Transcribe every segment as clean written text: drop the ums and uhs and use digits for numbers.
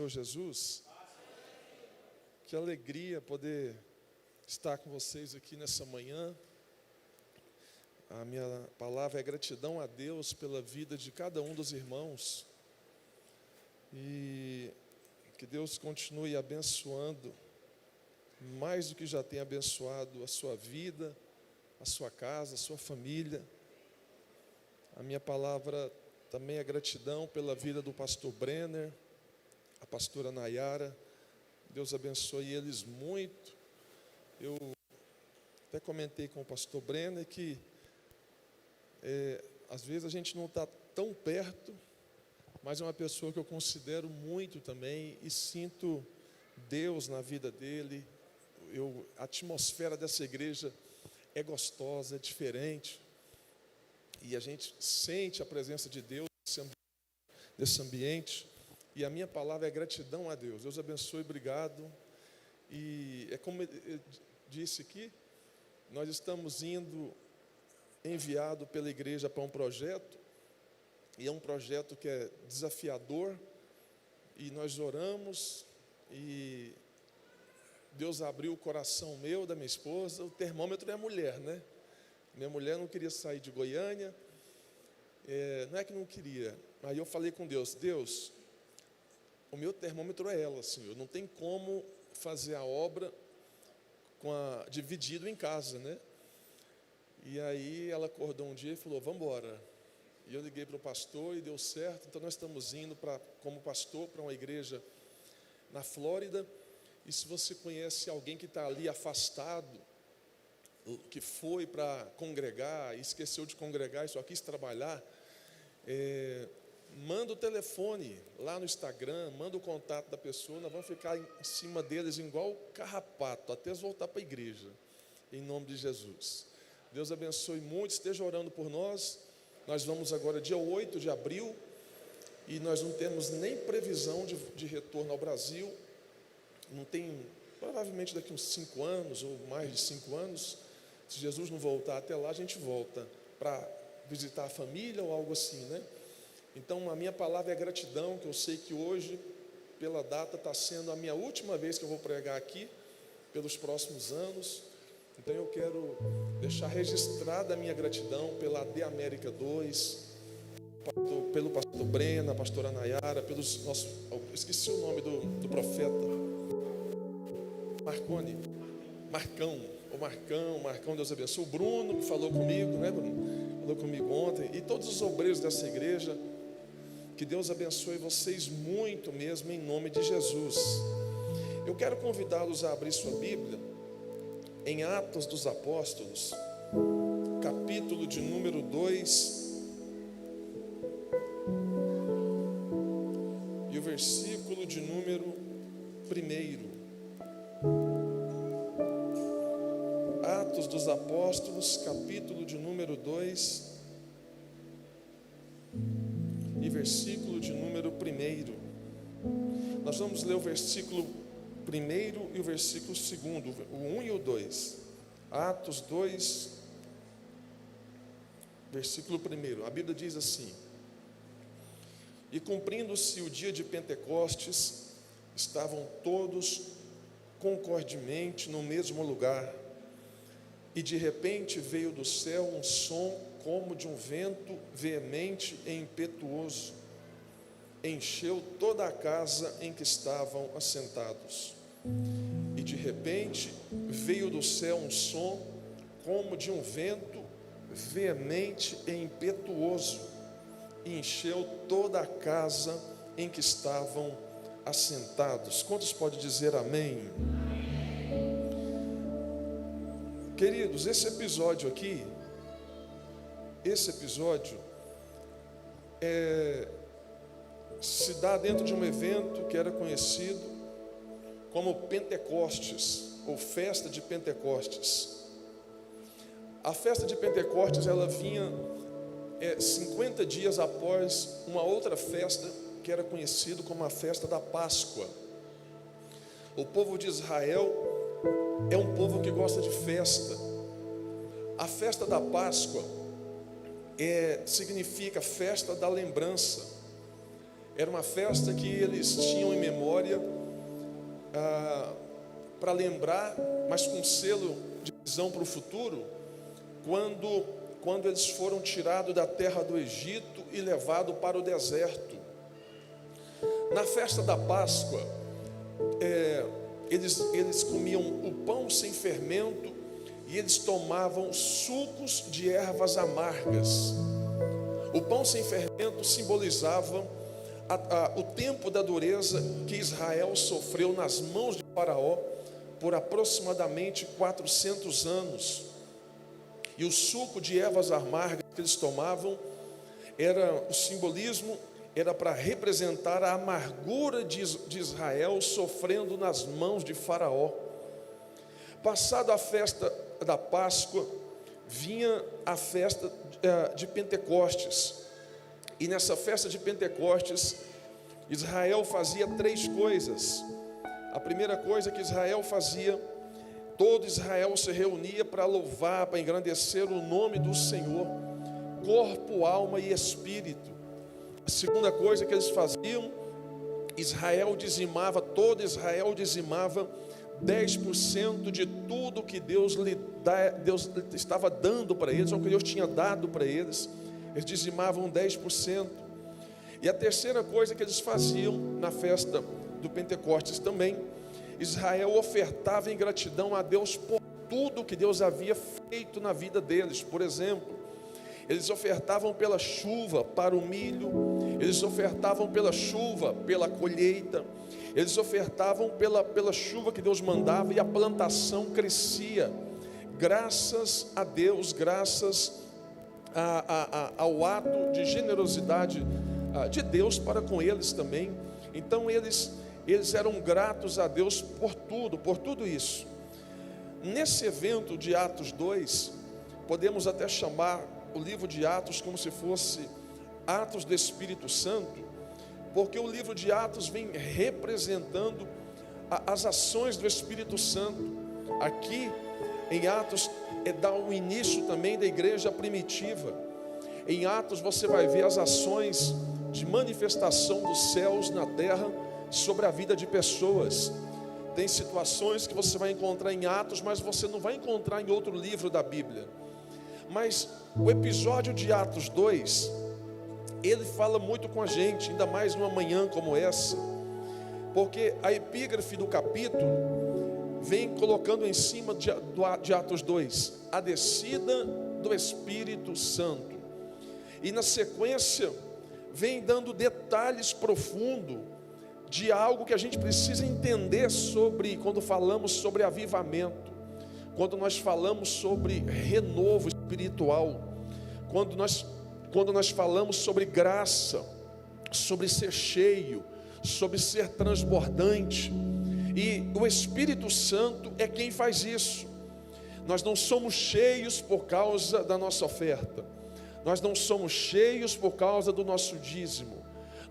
Senhor Jesus? Que alegria poder estar com vocês aqui nessa manhã. A minha palavra é gratidão a Deus pela vida de cada um dos irmãos. E que Deus continue abençoando, mais do que já tem abençoado a sua vida, a sua casa, a sua família. A minha palavra também é gratidão pela vida do pastor Brenner, a pastora Nayara. Deus abençoe eles muito. Eu até comentei com o pastor Brenner que às vezes a gente não está tão perto, mas é uma pessoa que eu considero muito também e sinto Deus na vida dele. A atmosfera dessa igreja é gostosa, é diferente, e a gente sente a presença de Deus nesse ambiente. E a minha palavra é gratidão a Deus. Deus abençoe, obrigado. E é como eu disse aqui, nós estamos enviado pela igreja para um projeto, e é um projeto que é desafiador, e nós oramos, e Deus abriu o coração meu, da minha esposa. O termômetro é a mulher, né? Minha mulher não queria sair de Goiânia, não é que não queria, aí eu falei com Deus: Deus, o meu termômetro é ela, Senhor, não tem como fazer a obra dividido em casa, né? E aí ela acordou um dia e falou: vamos embora. E eu liguei para o pastor e deu certo. Então nós estamos indo como pastor para uma igreja na Flórida. E se você conhece alguém que está ali afastado, que foi para congregar e esqueceu de congregar e só quis trabalhar, manda o telefone lá no Instagram, manda o contato da pessoa. Nós vamos ficar em cima deles igual carrapato até eles voltar para a igreja, em nome de Jesus. Deus abençoe muito, esteja orando por nós. Nós vamos agora dia 8 de abril, e nós não temos nem previsão de retorno ao Brasil. Não tem, provavelmente daqui uns 5 anos, ou mais de 5 anos, se Jesus não voltar até lá, a gente volta para visitar a família ou algo assim, né? Então a minha palavra é gratidão, que eu sei que hoje, pela data, está sendo a minha última vez que eu vou pregar aqui, pelos próximos anos. Então eu quero deixar registrada a minha gratidão pela AD América 2, pelo pastor Brena, a pastora Nayara, pelos nossos... esqueci o nome do profeta. Marcão, Deus abençoe. O Bruno, que falou comigo, né, Bruno? Falou comigo ontem. E todos os obreiros dessa igreja, que Deus abençoe vocês muito mesmo, em nome de Jesus. Eu quero convidá-los a abrir sua Bíblia em Atos dos Apóstolos, capítulo de número 2, e o versículo de número 1. Atos dos Apóstolos, capítulo de número 2, e versículo de número 1. Nós vamos ler o versículo 1 e o versículo 2, o 1 e o 2. Atos 2, versículo 1. A Bíblia diz assim: E cumprindo-se o dia de Pentecostes, estavam todos concordemente no mesmo lugar, e de repente veio do céu um som como de um vento veemente e impetuoso, encheu toda a casa em que estavam assentados. E de repente veio do céu um som como de um vento veemente e impetuoso, e encheu toda a casa em que estavam assentados. Quantos podem dizer amém? Queridos, esse episódio se dá dentro de um evento que era conhecido como Pentecostes, ou Festa de Pentecostes. A Festa de Pentecostes, ela vinha 50 dias após uma outra festa que era conhecida como a Festa da Páscoa. O povo de Israel é um povo que gosta de festa. A Festa da Páscoa significa festa da lembrança. Era uma festa que eles tinham em memória, para lembrar, mas com selo de visão para o futuro, quando eles foram tirados da terra do Egito e levados para o deserto. Na festa da Páscoa, eles comiam o pão sem fermento e eles tomavam sucos de ervas amargas. O pão sem fermento simbolizava o tempo da dureza que Israel sofreu nas mãos de Faraó por aproximadamente 400 anos. E o suco de ervas amargas que eles tomavam, o simbolismo era para representar a amargura de Israel sofrendo nas mãos de Faraó. Passada a festa da Páscoa, vinha a festa de Pentecostes. E nessa festa de Pentecostes, Israel fazia 3 coisas. A primeira coisa que Israel fazia, todo Israel se reunia para louvar, para engrandecer o nome do Senhor, corpo, alma e espírito. A segunda coisa que eles faziam, todo Israel dizimava 10% de tudo que Deus estava dando para eles, ou que Deus tinha dado para eles. Eles dizimavam 10%. E a terceira coisa que eles faziam na festa do Pentecostes também, Israel ofertava em gratidão a Deus por tudo que Deus havia feito na vida deles. Por exemplo, eles ofertavam pela chuva para o milho, eles ofertavam pela chuva, pela colheita, eles ofertavam pela chuva que Deus mandava e a plantação crescia. Graças a Deus, graças ao ato de generosidade de Deus para com eles também. Então eles eram gratos a Deus por tudo isso. Nesse evento de Atos 2, podemos até chamar o livro de Atos como se fosse Atos do Espírito Santo, porque o livro de Atos vem representando as ações do Espírito Santo. Aqui em Atos dá o início também da igreja primitiva. Em Atos você vai ver as ações de manifestação dos céus na terra sobre a vida de pessoas. Tem situações que você vai encontrar em Atos, mas você não vai encontrar em outro livro da Bíblia. Mas o episódio de Atos 2, ele fala muito com a gente, ainda mais numa manhã como essa, porque a epígrafe do capítulo vem colocando em cima de Atos 2, a descida do Espírito Santo. E na sequência, vem dando detalhes profundos de algo que a gente precisa entender quando falamos sobre avivamento, quando nós falamos sobre renovo espiritual, quando nós falamos sobre graça, sobre ser cheio, sobre ser transbordante. E o Espírito Santo é quem faz isso. Nós não somos cheios por causa da nossa oferta, nós não somos cheios por causa do nosso dízimo,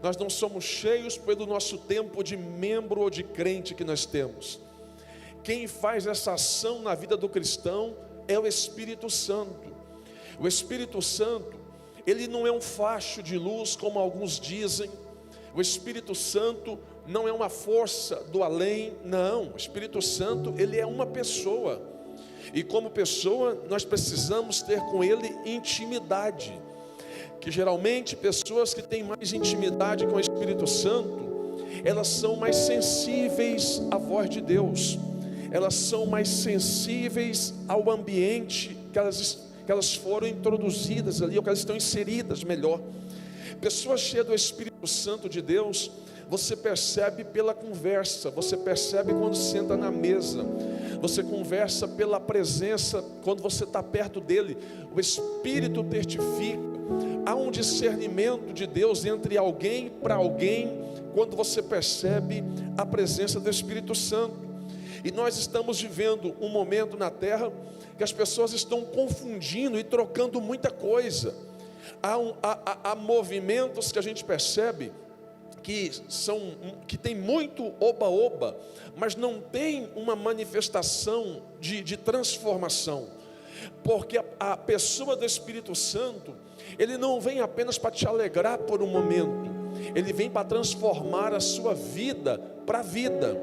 nós não somos cheios pelo nosso tempo de membro ou de crente que nós temos. Quem faz essa ação na vida do cristão é o Espírito Santo. O Espírito Santo, ele não é um facho de luz como alguns dizem. O Espírito Santo não é uma força do além, não. O Espírito Santo, ele é uma pessoa. E como pessoa, nós precisamos ter com ele intimidade. Que geralmente pessoas que têm mais intimidade com o Espírito Santo, elas são mais sensíveis à voz de Deus. Elas são mais sensíveis ao ambiente que elas foram introduzidas ali, ou que elas estão inseridas melhor. Pessoas cheias do Espírito Santo de Deus, você percebe pela conversa, você percebe quando senta na mesa, você conversa pela presença, quando você está perto dele, o Espírito testifica. Há um discernimento de Deus entre alguém para alguém, quando você percebe a presença do Espírito Santo. E nós estamos vivendo um momento na terra que as pessoas estão confundindo e trocando muita coisa. Há movimentos que a gente percebe que tem muito oba-oba, mas não tem uma manifestação de transformação. Porque a pessoa do Espírito Santo, ele não vem apenas para te alegrar por um momento, ele vem para transformar a sua vida para a vida.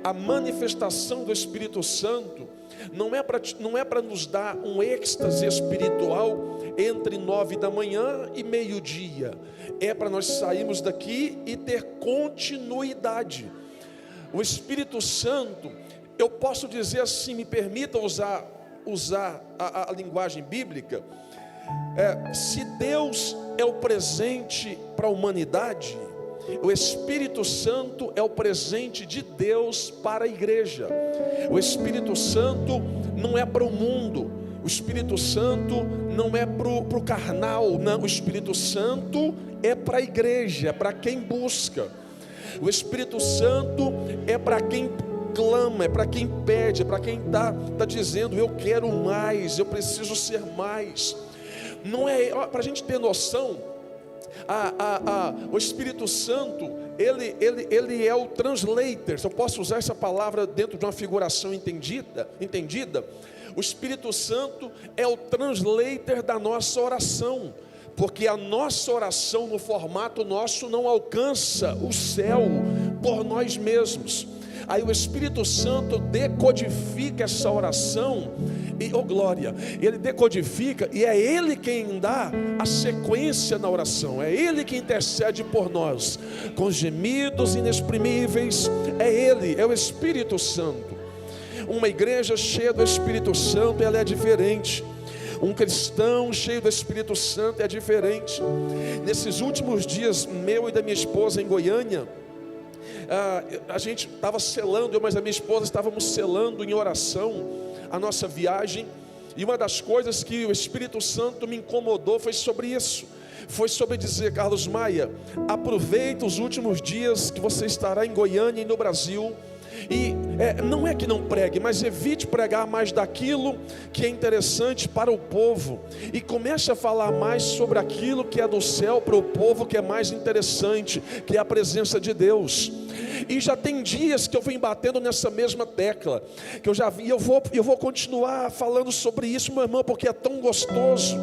A manifestação do Espírito Santo não é para nos dar um êxtase espiritual entre 9 da manhã e meio-dia. É para nós sairmos daqui e ter continuidade. O Espírito Santo, eu posso dizer assim, me permita usar a linguagem bíblica. Se Deus é o presente para a humanidade, o Espírito Santo é o presente de Deus para a igreja. O Espírito Santo não é para o mundo, o Espírito Santo não é para o carnal, não. O Espírito Santo é para a igreja, é para quem busca. O Espírito Santo é para quem clama, é para quem pede, é para quem está dizendo: eu quero mais, eu preciso ser mais. Não é, para a gente ter noção, o Espírito Santo, ele é o translator. Se eu posso usar essa palavra dentro de uma figuração entendida, o Espírito Santo é o translator da nossa oração, porque a nossa oração no formato nosso não alcança o céu por nós mesmos. Aí o Espírito Santo decodifica essa oração, e glória, ele decodifica, e é ele quem dá a sequência na oração, é ele que intercede por nós, com gemidos inexprimíveis. É ele, é o Espírito Santo. Uma igreja cheia do Espírito Santo, ela é diferente. Um cristão cheio do Espírito Santo é diferente. Nesses últimos dias, meu e da minha esposa em Goiânia, a gente estava selando, eu e a minha esposa estávamos selando em oração a nossa viagem, e uma das coisas que o Espírito Santo me incomodou foi sobre isso. Foi sobre dizer: Carlos Maia, aproveita os últimos dias que você estará em Goiânia e no Brasil, e não é que não pregue, mas evite pregar mais daquilo que é interessante para o povo, e comece a falar mais sobre aquilo que é do céu para o povo, que é mais interessante, que é a presença de Deus. E já tem dias que eu venho batendo nessa mesma tecla, que eu já vi, eu vou continuar falando sobre isso, meu irmão, porque é tão gostoso.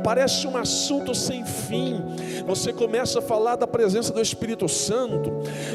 Parece um assunto sem fim. Você começa a falar da presença do Espírito Santo,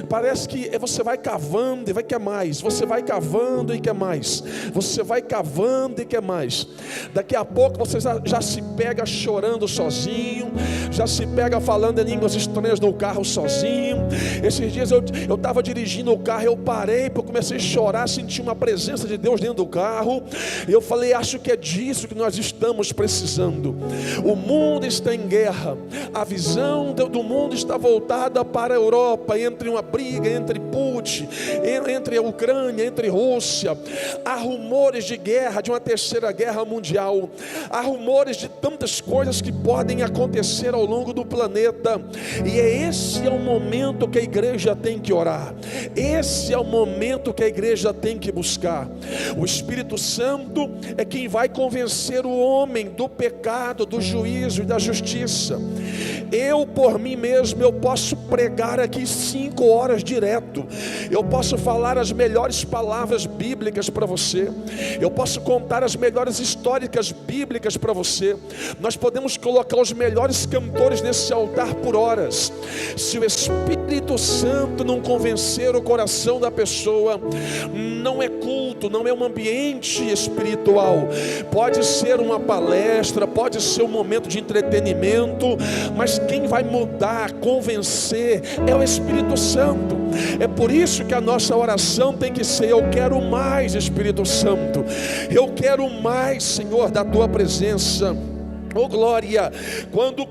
parece que você vai cavando e vai querer mais, você vai cavando e quer mais, você vai cavando e quer mais. Daqui a pouco você já se pega chorando sozinho, já se pega falando em línguas estranhas no carro sozinho. Esses dias eu estava dirigindo o carro, eu parei, porque eu comecei a chorar, senti uma presença de Deus dentro do carro, e eu falei: acho que é disso que nós estamos precisando. O mundo está em guerra, a visão do mundo está voltada para a Europa, entre uma briga entre Putin, entre a Ucrânia, entre Rússia. Há rumores de guerra, de uma terceira guerra mundial, há rumores de tantas coisas que podem acontecer ao longo do planeta, e esse é o momento que a igreja tem que orar. Esse é o momento que a igreja tem que buscar. O Espírito Santo é quem vai convencer o homem do pecado, do juízo e da justiça. Eu, por mim mesmo, eu posso pregar aqui 5 horas direto. Eu posso falar as melhores palavras bíblicas para você. Eu posso contar as melhores histórias bíblicas para você. Nós podemos colocar os melhores cantores nesse altar por horas. Se o Espírito Santo não convencer o coração da pessoa, não é culto, não é um ambiente espiritual. Pode ser uma palestra, pode ser um momento de entretenimento, mas quem vai mudar, convencer, é o Espírito Santo. É por isso que a nossa oração tem que ser: eu quero mais, Espírito Santo, eu quero mais, Senhor, da tua presença. Oh glória!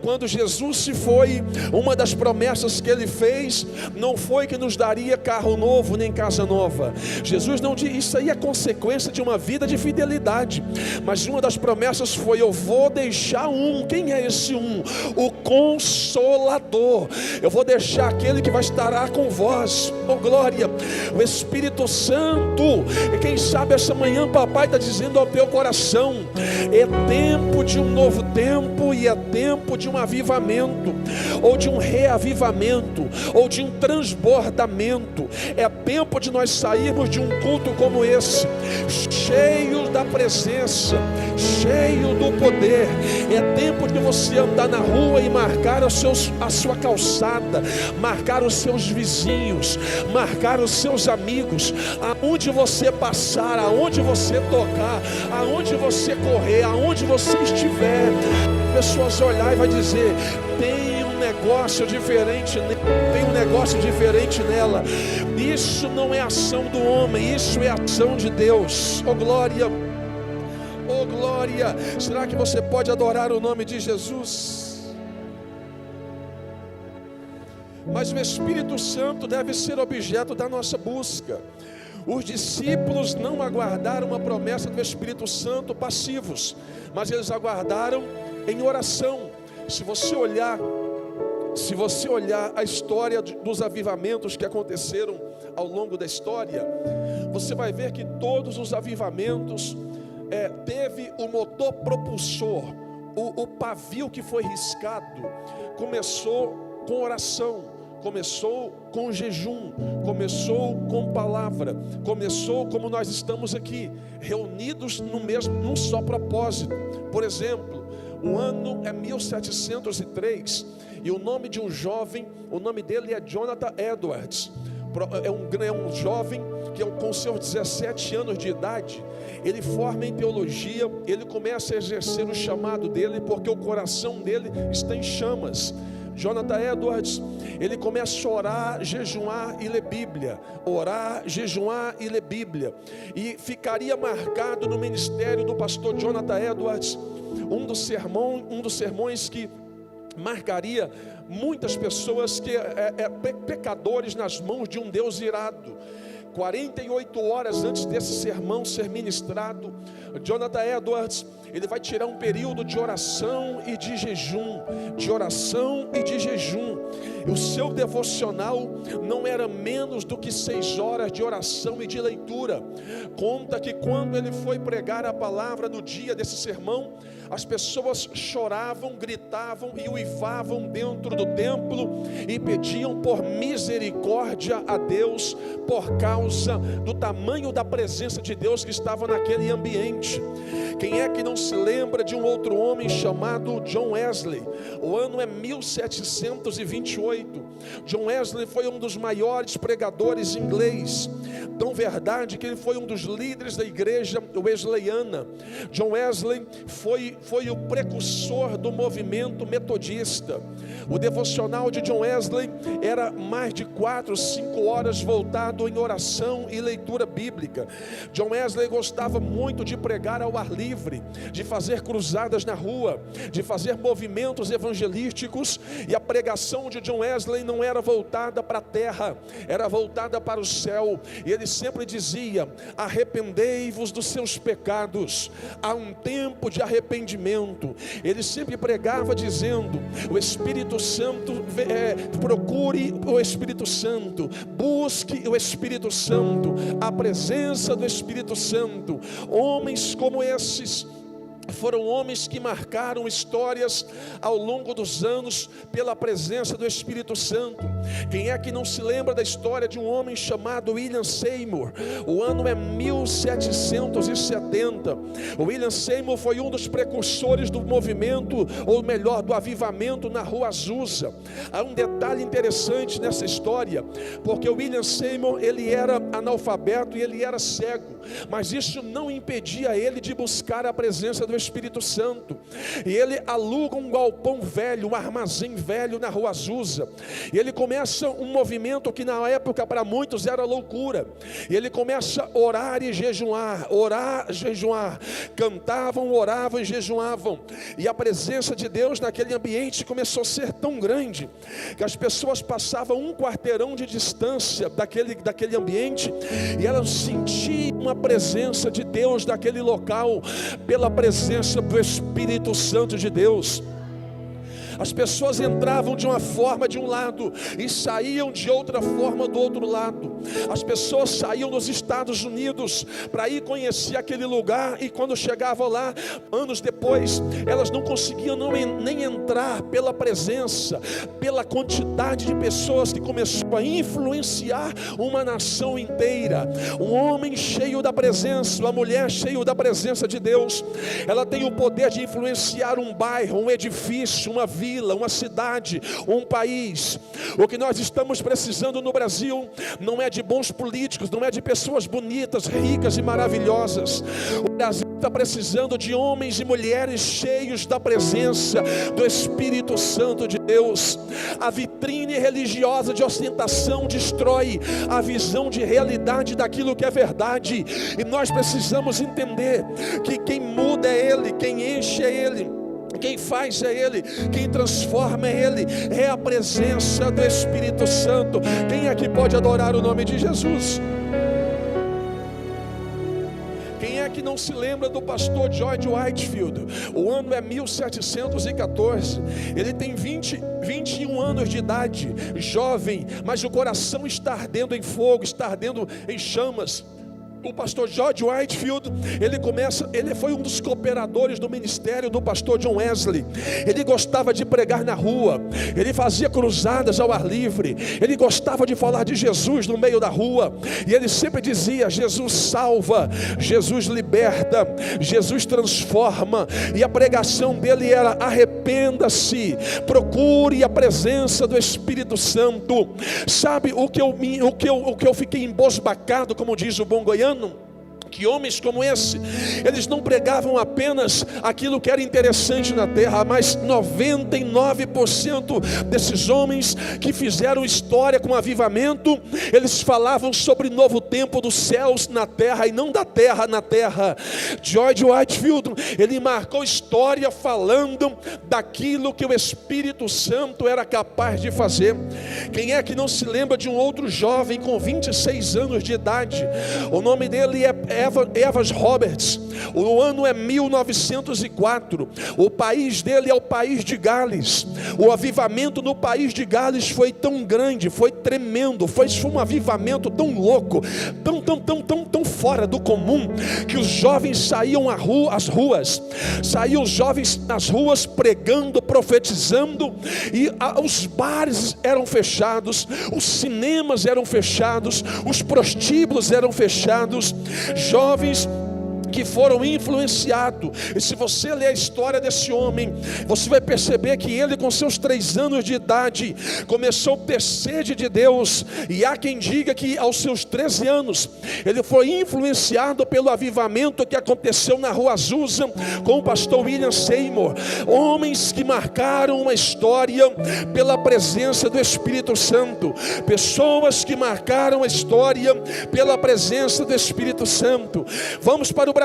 Quando Jesus se foi, uma das promessas que ele fez não foi que nos daria carro novo nem casa nova. Jesus não disse, isso aí é consequência de uma vida de fidelidade, mas uma das promessas foi: eu vou deixar um. Quem é esse um? O Consolador. Eu vou deixar aquele que vai estar com vós. Oh glória! O Espírito Santo. E quem sabe essa manhã papai está dizendo ao teu coração: é tempo de um novo tempo, e é tempo de um avivamento, ou de um reavivamento, ou de um transbordamento. É tempo de nós sairmos de um culto como esse, cheio da presença, cheio do poder. É tempo de você andar na rua e marcar a sua calçada, marcar os seus vizinhos, marcar os seus amigos, aonde você passar, aonde você tocar, aonde você correr, aonde você estiver, pessoas olhar e vai dizer: tem um negócio diferente nele, tem um negócio diferente nela. Isso não é ação do homem, isso é ação de Deus. Oh glória, oh glória. Será que você pode adorar o nome de Jesus? Mas o Espírito Santo deve ser objeto da nossa busca. Os discípulos não aguardaram a promessa do Espírito Santo passivos, mas eles aguardaram em oração. Se você olhar a história dos avivamentos que aconteceram ao longo da história, você vai ver que todos os avivamentos teve o motor propulsor, o pavio que foi riscado, começou com oração, começou com jejum, começou com palavra, começou como nós estamos aqui, reunidos num só propósito. Por exemplo, o ano é 1703, e o nome de um jovem, o nome dele é Jonathan Edwards. É um jovem que com seus 17 anos de idade, ele forma em teologia, ele começa a exercer o chamado dele, porque o coração dele está em chamas. Jonathan Edwards, ele começa a orar, jejuar e ler Bíblia, orar, jejuar e ler Bíblia, e ficaria marcado no ministério do pastor Jonathan Edwards, um dos sermões que marcaria muitas pessoas, que pecadores nas mãos de um Deus irado. 48 horas antes desse sermão ser ministrado, Jonathan Edwards, ele vai tirar um período de oração e de jejum, e o seu devocional não era menos do que 6 horas de oração e de leitura. Conta que quando ele foi pregar a palavra no dia desse sermão, as pessoas choravam, gritavam e uivavam dentro do templo e pediam por misericórdia a Deus, por causa do tamanho da presença de Deus que estava naquele ambiente. Quem é que não se lembra de um outro homem chamado John Wesley? O ano é 1728. John Wesley foi um dos maiores pregadores inglês, tão verdade que ele foi um dos líderes da igreja wesleyana. John Wesley foi o precursor do movimento metodista. O devocional de John Wesley era mais de 4, 5 horas voltado em oração e leitura bíblica. John Wesley gostava muito de pregar ao ar livre, de fazer cruzadas na rua, de fazer movimentos evangelísticos, e a pregação de John Wesley não era voltada para a terra, era voltada para o céu. E ele sempre dizia: arrependei-vos dos seus pecados, há um tempo de arrependimento. Ele sempre pregava dizendo: o Espírito Santo, procure o Espírito Santo, busque o Espírito Santo, a presença do Espírito Santo. Homens como esses foram homens que marcaram histórias ao longo dos anos pela presença do Espírito Santo. Quem é que não se lembra da história de um homem chamado William Seymour? O ano é 1770. O William Seymour foi um dos precursores do movimento, ou melhor, do avivamento na Rua Azusa. Há um detalhe interessante nessa história, porque o William Seymour, ele era analfabeto e ele era cego, mas isso não impedia ele de buscar a presença do Espírito Santo. E ele aluga um galpão velho, um armazém velho na Rua Azusa, e ele começa um movimento que na época para muitos era loucura. E ele começa a orar e jejuar, cantavam, oravam e jejuavam, e a presença de Deus naquele ambiente começou a ser tão grande, que as pessoas passavam um quarteirão de distância daquele ambiente, e elas sentiam a presença de Deus naquele local, pela presença do Espírito Santo de Deus. As pessoas entravam de uma forma de um lado e saíam de outra forma do outro lado. As pessoas saíam dos Estados Unidos para ir conhecer aquele lugar, e quando chegavam lá, anos depois, elas não conseguiam nem entrar pela presença, pela quantidade de pessoas que começou a influenciar uma nação inteira. Um homem cheio da presença, uma mulher cheia da presença de Deus, ela tem o poder de influenciar um bairro, um edifício, uma vila, uma cidade, um país. O que nós estamos precisando no Brasil não é de bons políticos, não é de pessoas bonitas, ricas e maravilhosas. O Brasil está precisando de homens e mulheres cheios da presença do Espírito Santo de Deus. A vitrine religiosa de ostentação destrói a visão de realidade daquilo que é verdade, e nós precisamos entender que quem muda é Ele, quem enche é Ele, quem faz é Ele, quem transforma é Ele, é a presença do Espírito Santo. Quem aqui pode adorar o nome de Jesus? Quem é que não se lembra do pastor George Whitefield? O ano é 1714, ele tem 21 anos de idade, jovem, mas o coração está ardendo em fogo, está ardendo em chamas. O pastor George Whitefield, ele foi um dos cooperadores do ministério do pastor John Wesley. Ele gostava de pregar na rua, ele fazia cruzadas ao ar livre, ele gostava de falar de Jesus no meio da rua, e ele sempre dizia: Jesus salva, Jesus liberta, Jesus transforma. E a pregação dele era: arrependa-se, procure a presença do Espírito Santo. Sabe o que eu fiquei embosbacado, como diz o bom goiano? Que homens como esse, eles não pregavam apenas aquilo que era interessante na terra, mas 99% desses homens que fizeram história com avivamento, eles falavam sobre novo tempo dos céus na terra e não da terra na terra. George Whitefield, ele marcou história falando daquilo que o Espírito Santo era capaz de fazer. Quem é que não se lembra de um outro jovem com 26 anos de idade? O nome dele é Evans Roberts. O ano é 1904. O país dele é o país de Gales. O avivamento no país de Gales foi tão grande, foi tremendo, foi um avivamento tão louco, tão fora do comum, que os jovens saíam às ruas, saíam os jovens nas ruas pregando, profetizando, e os bares eram fechados, os cinemas eram fechados, os prostíbulos eram fechados. Jovens que foram influenciados. E se você ler a história desse homem, você vai perceber que ele, com seus 3 anos de idade, começou a ter sede de Deus. E há quem diga que aos seus 13 anos ele foi influenciado pelo avivamento que aconteceu na Rua Azusa com o pastor William Seymour. Homens que marcaram uma história pela presença do Espírito Santo, pessoas que marcaram a história pela presença do Espírito Santo. Vamos para o Brasil.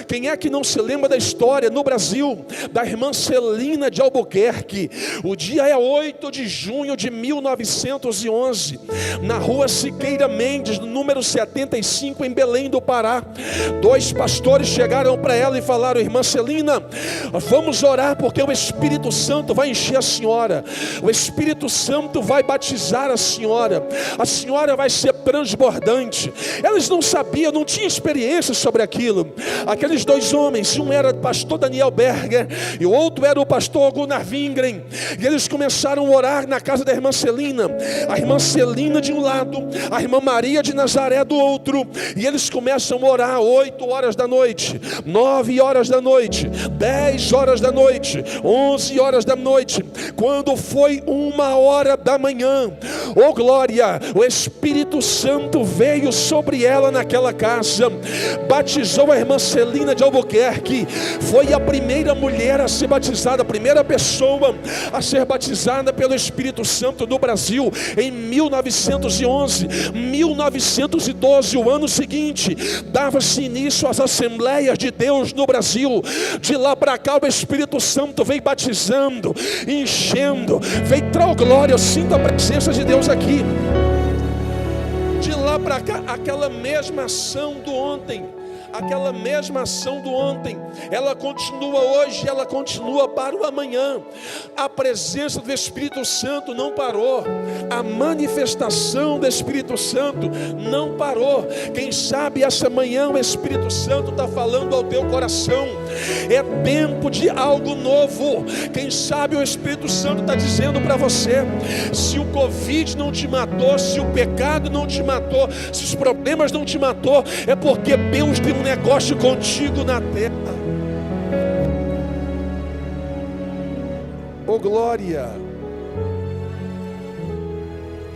Quem é que não se lembra da história no Brasil da irmã Celina de Albuquerque? O dia é 8 de junho de 1911, na rua Siqueira Mendes, no número 75, em Belém do Pará. 2 pastores chegaram para ela e falaram: irmã Celina, vamos orar porque o Espírito Santo vai encher a senhora, o Espírito Santo vai batizar a senhora vai ser transbordante. Elas não sabiam, não tinham experiência sobre aquilo. Aqueles 2 homens, um era o pastor Daniel Berger e o outro era o pastor Gunnar Wingren, e eles começaram a orar na casa da irmã Celina. A irmã Celina de um lado, a irmã Maria de Nazaré do outro, e eles começam a orar 8 horas da noite, 9 horas da noite, 10 horas da noite, 11 horas da noite. Quando foi 1 hora da manhã, oh glória, o Espírito Santo veio sobre ela naquela casa, batizou a irmã Celina de Albuquerque. Foi a primeira mulher a ser batizada, a primeira pessoa a ser batizada pelo Espírito Santo no Brasil, em 1911. 1912, o ano seguinte, dava-se início às Assembleias de Deus no Brasil. De lá para cá o Espírito Santo veio batizando, enchendo, veio trazer glória. Eu sinto a presença de Deus aqui. De lá para cá, aquela mesma ação do ontem, aquela mesma ação do ontem, ela continua hoje, ela continua para o amanhã. A presença do Espírito Santo não parou, a manifestação do Espírito Santo não parou. Quem sabe essa manhã o Espírito Santo está falando ao teu coração, é tempo de algo novo. Quem sabe o Espírito Santo está dizendo para você: se o Covid não te matou, se o pecado não te matou, se os problemas não te matou, é porque Deus tem um negócio contigo na terra. Oh glória!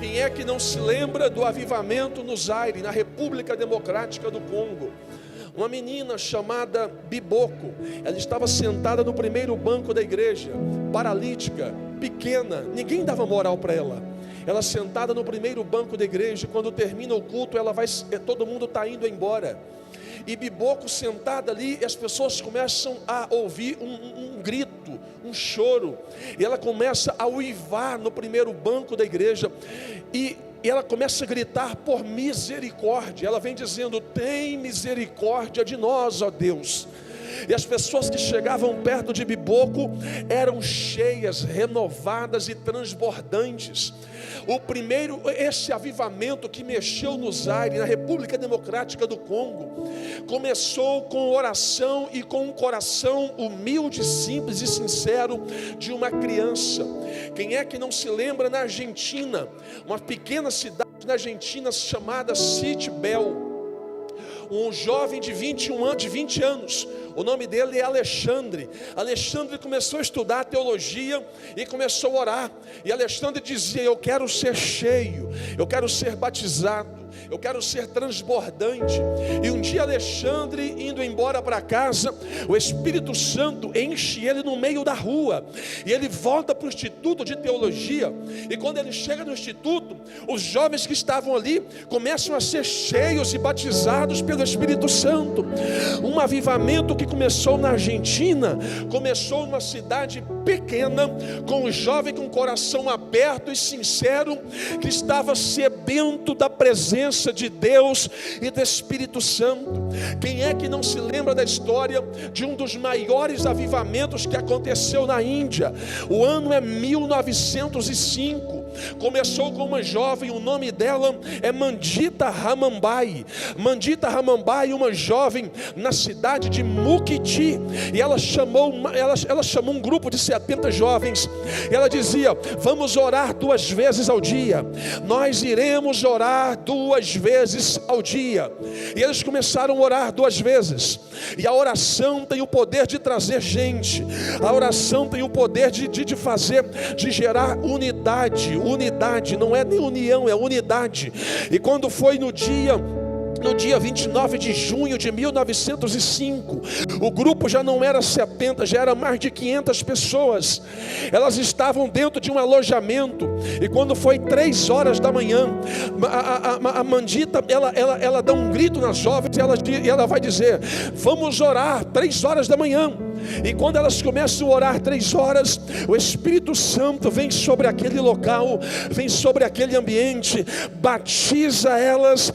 Quem é que não se lembra do avivamento no Zaire, na República Democrática do Congo? Uma menina chamada Biboko, ela estava sentada no primeiro banco da igreja, paralítica, pequena, ninguém dava moral para ela. Ela sentada no primeiro banco da igreja, quando termina o culto, todo mundo está indo embora. E Biboko sentada ali, e as pessoas começam a ouvir um grito, um choro. E ela começa a uivar no primeiro banco da igreja. E ela começa a gritar por misericórdia. Ela vem dizendo: tem misericórdia de nós, ó Deus. E as pessoas que chegavam perto de Biboko eram cheias, renovadas e transbordantes. Esse avivamento que mexeu no Zaire, na República Democrática do Congo, começou com oração e com um coração humilde, simples e sincero de uma criança. Quem é que não se lembra na Argentina, uma pequena cidade na Argentina chamada Citibel? Um jovem de 20 anos, o nome dele é Alexandre. Alexandre começou a estudar teologia e começou a orar. E Alexandre dizia: eu quero ser cheio, eu quero ser batizado, eu quero ser transbordante. E um dia Alexandre, indo embora para casa, o Espírito Santo enche ele no meio da rua, e ele volta para o Instituto de Teologia. E quando ele chega no Instituto, os jovens que estavam ali começam a ser cheios e batizados pelo Espírito Santo. Um avivamento que começou na Argentina, começou numa cidade pequena, com um jovem com o coração aberto e sincero, que estava sedento da presença de Deus e do Espírito Santo. Quem é que não se lembra da história de um dos maiores avivamentos que aconteceu na Índia? O ano é 1905. Começou com uma jovem, o nome dela é Mandita Ramambai. Mandita Ramambai, uma jovem na cidade de Mukti, e ela chamou um grupo de 70 jovens. Ela dizia: vamos orar 2 vezes ao dia, nós iremos orar 2 vezes ao dia. E eles começaram a orar 2 vezes, e a oração tem o poder de trazer gente, a oração tem o poder de gerar unidade. Unidade, não é nem união, é unidade. E quando foi no dia 29 de junho de 1905, o grupo já não era 70, já era mais de 500 pessoas. Elas estavam dentro de um alojamento, e quando foi 3 horas da manhã, a Mandita, ela dá um grito nas jovens, e ela vai dizer: vamos orar 3 horas da manhã. E quando elas começam a orar 3 horas, o Espírito Santo vem sobre aquele local, vem sobre aquele ambiente, batiza elas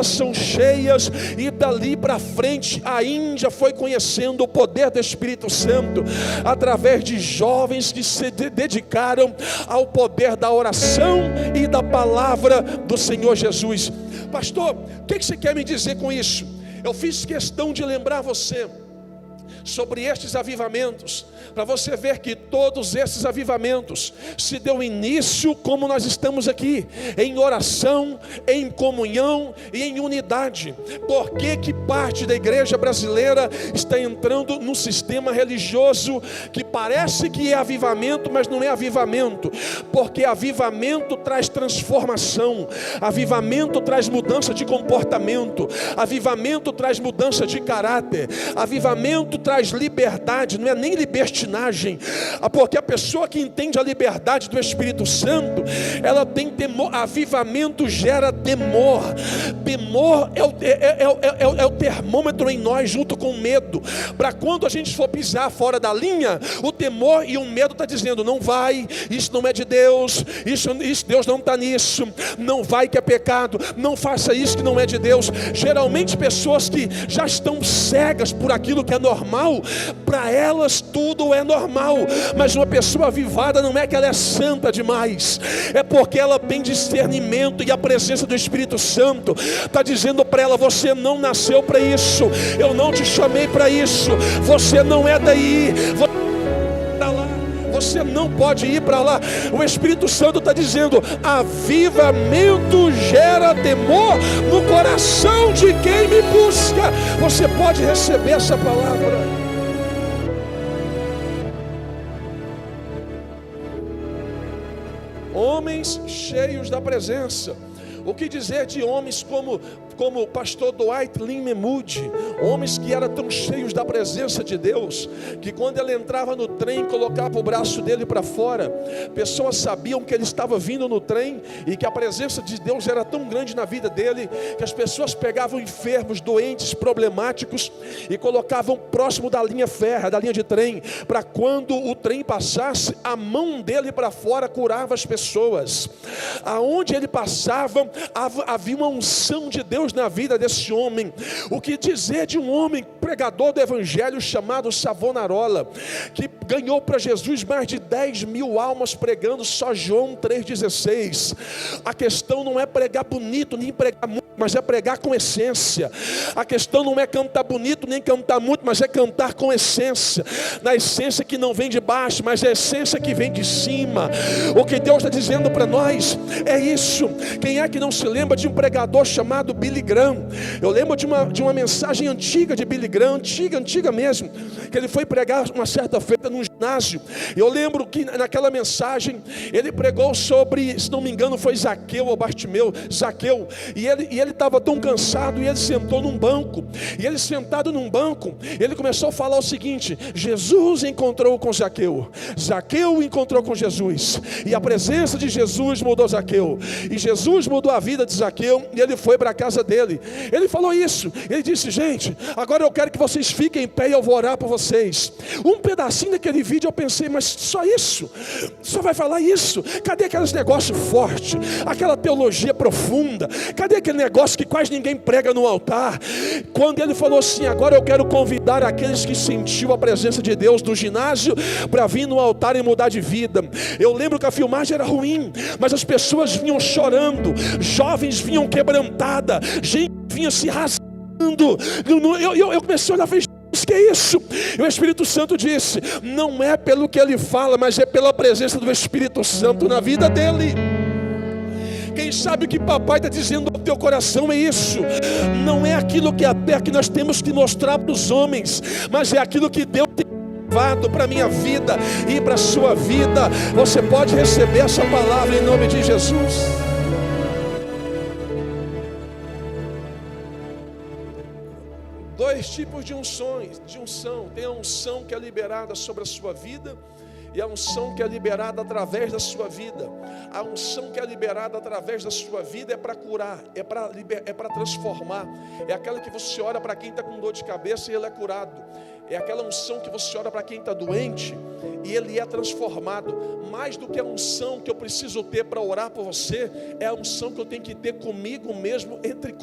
são cheias, e dali para frente a Índia foi conhecendo o poder do Espírito Santo, através de jovens que se dedicaram ao poder da oração e da palavra do Senhor Jesus. Pastor, o que você quer me dizer com isso? Eu fiz questão de lembrar você sobre estes avivamentos, para você ver que todos esses avivamentos se deu início como nós estamos aqui, em oração, em comunhão e em unidade. Por que parte da igreja brasileira está entrando num sistema religioso que parece que é avivamento, mas não é avivamento? Porque avivamento traz transformação, avivamento traz mudança de comportamento, avivamento traz mudança de caráter, avivamento traz traz liberdade, não é nem libertinagem, porque a pessoa que entende a liberdade do Espírito Santo, ela tem temor. Avivamento gera temor. Temor é o termômetro em nós, junto com o medo, para quando a gente for pisar fora da linha, o temor e o medo está dizendo: não vai, isso não é de Deus, isso Deus não está nisso, não vai que é pecado, não faça isso que não é de Deus. Geralmente pessoas que já estão cegas por aquilo que é normal, para elas tudo é normal. Mas uma pessoa avivada não é que ela é santa demais, é porque ela tem discernimento, e a presença do Espírito Santo está dizendo para ela: você não nasceu para isso, eu não te chamei para isso, você não é daí, você não pode ir para lá. O Espírito Santo está dizendo: avivamento gera temor no coração de quem me busca. Você pode receber essa palavra. Homens cheios da presença. O que dizer de homens como o pastor Dwight Lyman Moody, homens que eram tão cheios da presença de Deus, que quando ele entrava no trem, colocava o braço dele para fora, pessoas sabiam que ele estava vindo no trem, e que a presença de Deus era tão grande na vida dele, que as pessoas pegavam enfermos, doentes, problemáticos, e colocavam próximo da linha férrea, da linha de trem, para quando o trem passasse, a mão dele para fora curava as pessoas. Aonde ele passava, havia uma unção de Deus na vida desse homem. O que dizer de um homem pregador do evangelho chamado Savonarola, que ganhou para Jesus mais de 10.000 almas pregando só João 3,16. A questão não é pregar bonito nem pregar muito, mas é pregar com essência. A questão não é cantar bonito nem cantar muito, mas é cantar com essência, na essência que não vem de baixo, mas é a essência que vem de cima. O que Deus está dizendo para nós é isso. Quem é que não se lembra de um pregador chamado Billy Graham? Eu lembro de uma mensagem antiga de Billy Graham, antiga mesmo, que ele foi pregar uma certa feita num ginásio. Eu lembro que naquela mensagem ele pregou sobre, se não me engano foi Zaqueu ou Bartimeu, Zaqueu, e ele estava tão cansado, e ele sentou num banco, e ele sentado num banco, ele começou a falar o seguinte: Jesus encontrou com Zaqueu, Zaqueu encontrou com Jesus, e a presença de Jesus mudou Zaqueu, e Jesus mudou a vida de Zaqueu, e ele foi para a casa dele. Ele falou isso, ele disse: gente, agora eu quero que vocês fiquem em pé e eu vou orar por vocês. Um pedacinho daquele vídeo eu pensei: mas só isso? Só vai falar isso? Cadê aqueles negócios fortes, aquela teologia profunda? Cadê aquele negócio que quase ninguém prega no altar? Quando ele falou assim: agora eu quero convidar aqueles que sentiu a presença de Deus no ginásio para vir no altar e mudar de vida. Eu lembro que a filmagem era ruim, mas as pessoas vinham chorando, jovens vinham quebrantada, gente vinha se rasgando. Eu comecei a olhar e falei: que é isso? E o Espírito Santo disse: não é pelo que ele fala, mas é pela presença do Espírito Santo na vida dele. Quem sabe o que papai está dizendo ao teu coração é isso. Não é aquilo que até que nós temos que mostrar para os homens, mas é aquilo que Deus tem levado para a minha vida e para a sua vida. Você pode receber essa palavra em nome de Jesus. Dois tipos de unção. Tem a unção que é liberada sobre a sua vida, e a unção que é liberada através da sua vida. A unção que é liberada através da sua vida é para curar, é para transformar. É aquela que você ora para quem está com dor de cabeça e ele é curado. É aquela unção que você ora para quem está doente e ele é transformado. Mais do que a unção que eu preciso ter para orar por você, é a unção que eu tenho que ter comigo mesmo, entre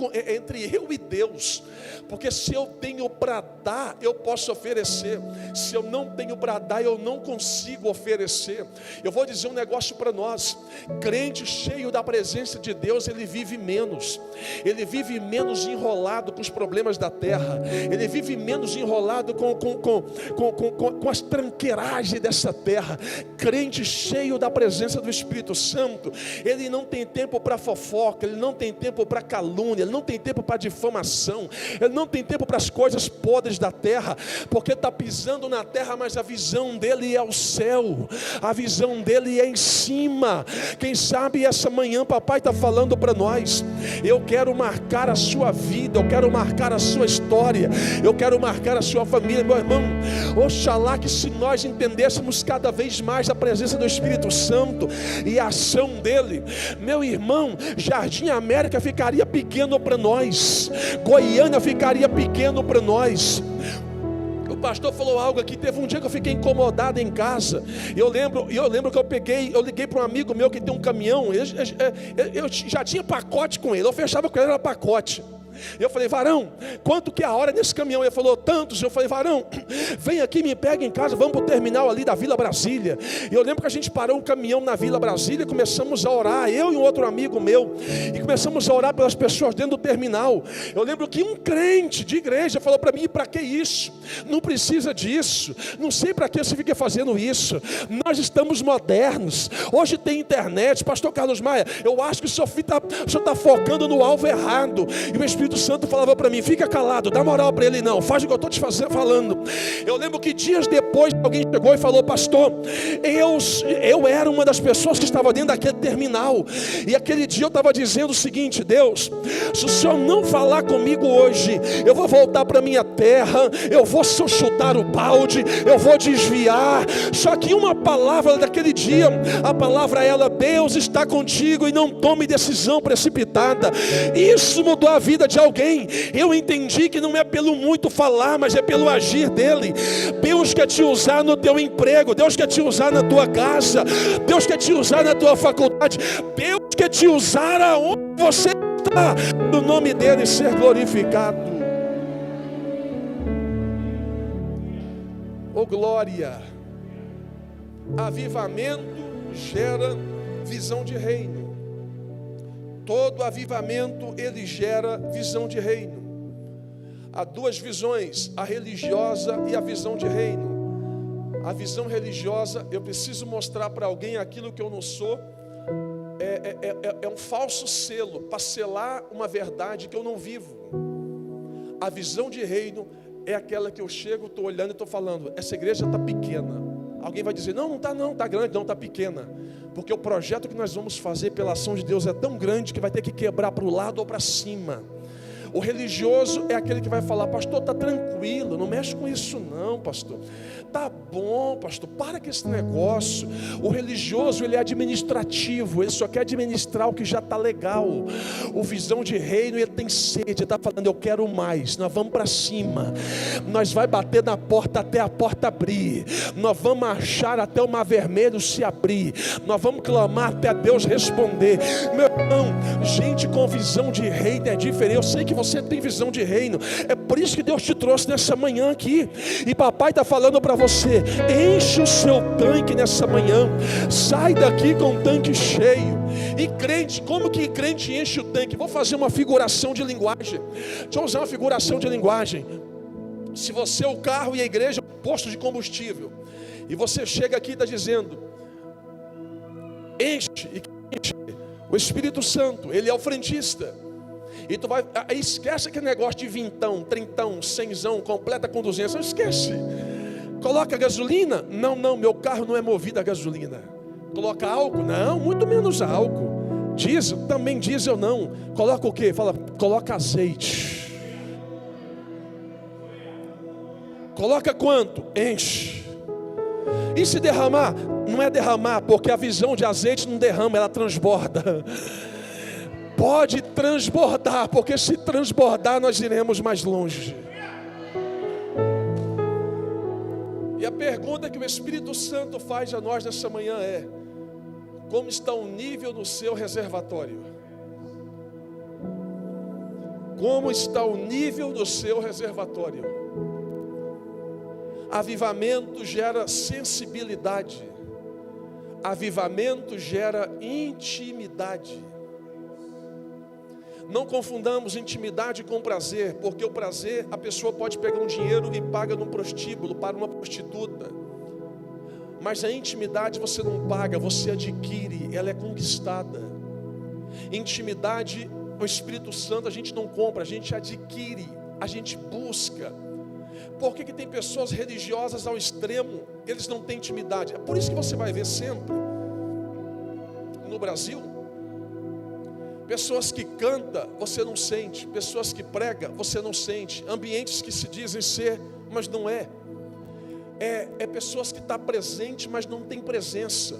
eu e Deus. Porque se eu tenho para dar, eu posso oferecer. Se eu não tenho para dar, eu não consigo oferecer. Eu vou dizer um negócio para nós: crente cheio da presença de Deus, ele vive menos. Ele vive menos enrolado com os problemas da terra. Ele vive menos enrolado com as tranqueiragens dessa terra. Crente cheio da presença do Espírito Santo, ele não tem tempo para fofoca, ele não tem tempo para calúnia, ele não tem tempo para difamação, ele não tem tempo para as coisas podres da terra, porque está pisando na terra, mas a visão dele é o céu, a visão dele é em cima. Quem sabe essa manhã papai está falando para nós: eu quero marcar a sua vida, eu quero marcar a sua história, eu quero marcar a sua família. meu irmão, oxalá que se nós entendêssemos cada vez mais a presença do Espírito Santo e a ação dele, meu irmão, Jardim América ficaria pequeno para nós, Goiânia ficaria pequeno para nós. O pastor falou algo aqui, teve um dia que eu fiquei incomodado em casa. Eu lembro que eu liguei para um amigo meu que tem um caminhão. Eu já tinha pacote com ele, eu fechava com ele, era pacote. Eu falei: varão, quanto que é a hora nesse caminhão? Ele falou: tantos. Eu falei: varão, vem aqui, me pega em casa, vamos para o terminal ali da Vila Brasília. E eu lembro que a gente parou um caminhão na Vila Brasília, começamos a orar, eu e um outro amigo meu, e começamos a orar pelas pessoas dentro do terminal. Eu lembro que um crente de igreja falou para mim: para que isso? Não precisa disso, não sei para que você fica fazendo isso, nós estamos modernos, hoje tem internet. Pastor Carlos Maia, eu acho que o senhor está focando no alvo errado. E o Espírito Santo falava para mim: fica calado, dá moral para ele não, faz o que eu estou te falando. Eu lembro que dias depois alguém chegou e falou: pastor, eu era uma das pessoas que estava dentro daquele terminal, e aquele dia eu estava dizendo o seguinte: Deus, se o senhor não falar comigo hoje, eu vou voltar para minha terra, eu vou chutar o balde, eu vou desviar. Só que uma palavra daquele dia, a palavra ela: Deus está contigo e não tome decisão precipitada. Isso mudou a vida de alguém. Eu entendi que não é pelo muito falar, mas é pelo agir dele. Deus quer te usar no teu emprego, Deus quer te usar na tua casa, Deus quer te usar na tua faculdade, Deus quer te usar aonde você está, no nome dele ser glorificado. Oh glória! Avivamento gera visão de reino. Todo avivamento ele gera visão de reino. Há duas visões, a religiosa e a visão de reino. A visão religiosa: eu preciso mostrar para alguém aquilo que eu não sou. É um falso selo para selar uma verdade que eu não vivo. A visão de reino é aquela que eu chego, estou olhando e estou falando: essa igreja está pequena. Alguém vai dizer: não está não, está grande. Não, está pequena, porque o projeto que nós vamos fazer pela ação de Deus é tão grande que vai ter que quebrar para o lado ou para cima. O religioso é aquele que vai falar: pastor, está tranquilo, não mexe com isso não, pastor. Tá bom, pastor, para com esse negócio. O religioso, ele é administrativo, ele só quer administrar o que já está legal. O visão de reino, ele tem sede, ele está falando: eu quero mais, nós vamos para cima. Nós vai bater na porta até a porta abrir. Nós vamos marchar até o mar vermelho se abrir. Nós vamos clamar até Deus responder. Meu irmão, gente com visão de reino é diferente. Eu sei que você tem visão de reino, é por isso que Deus te trouxe nessa manhã aqui. E papai está falando para você: enche o seu tanque nessa manhã, sai daqui com o tanque cheio. E crente, como que crente enche o tanque? Vou fazer uma figuração de linguagem. Deixa eu usar uma figuração de linguagem. Se você é o carro e a igreja é o posto de combustível, e você chega aqui e está dizendo: enche, e enche. O Espírito Santo, ele é o frentista. E tu vai, esquece aquele negócio de vintão, trintão, cenzão, completa com 200, não esquece. Coloca gasolina? Não, meu carro não é movido a gasolina. Coloca álcool? Não, muito menos álcool. Diesel? Também diesel não. Coloca o quê? Fala, coloca azeite. Coloca quanto? Enche. E se derramar? Não é derramar, porque a visão de azeite não derrama, ela transborda. Pode transbordar, porque se transbordar nós iremos mais longe. E a pergunta que o Espírito Santo faz a nós nessa manhã é: como está o nível do seu reservatório? Como está o nível do seu reservatório? Avivamento gera sensibilidade. Avivamento gera intimidade. Não confundamos intimidade com prazer, porque o prazer, a pessoa pode pegar um dinheiro e paga num prostíbulo para uma prostituta. Mas a intimidade você não paga, você adquire, ela é conquistada. Intimidade, o Espírito Santo a gente não compra, a gente adquire, a gente busca. Por que tem pessoas religiosas ao extremo, eles não têm intimidade? É por isso que você vai ver sempre no Brasil pessoas que cantam, você não sente. Pessoas que pregam, você não sente. Ambientes que se dizem ser mas não é. É pessoas que estão presentes, mas não tem presença.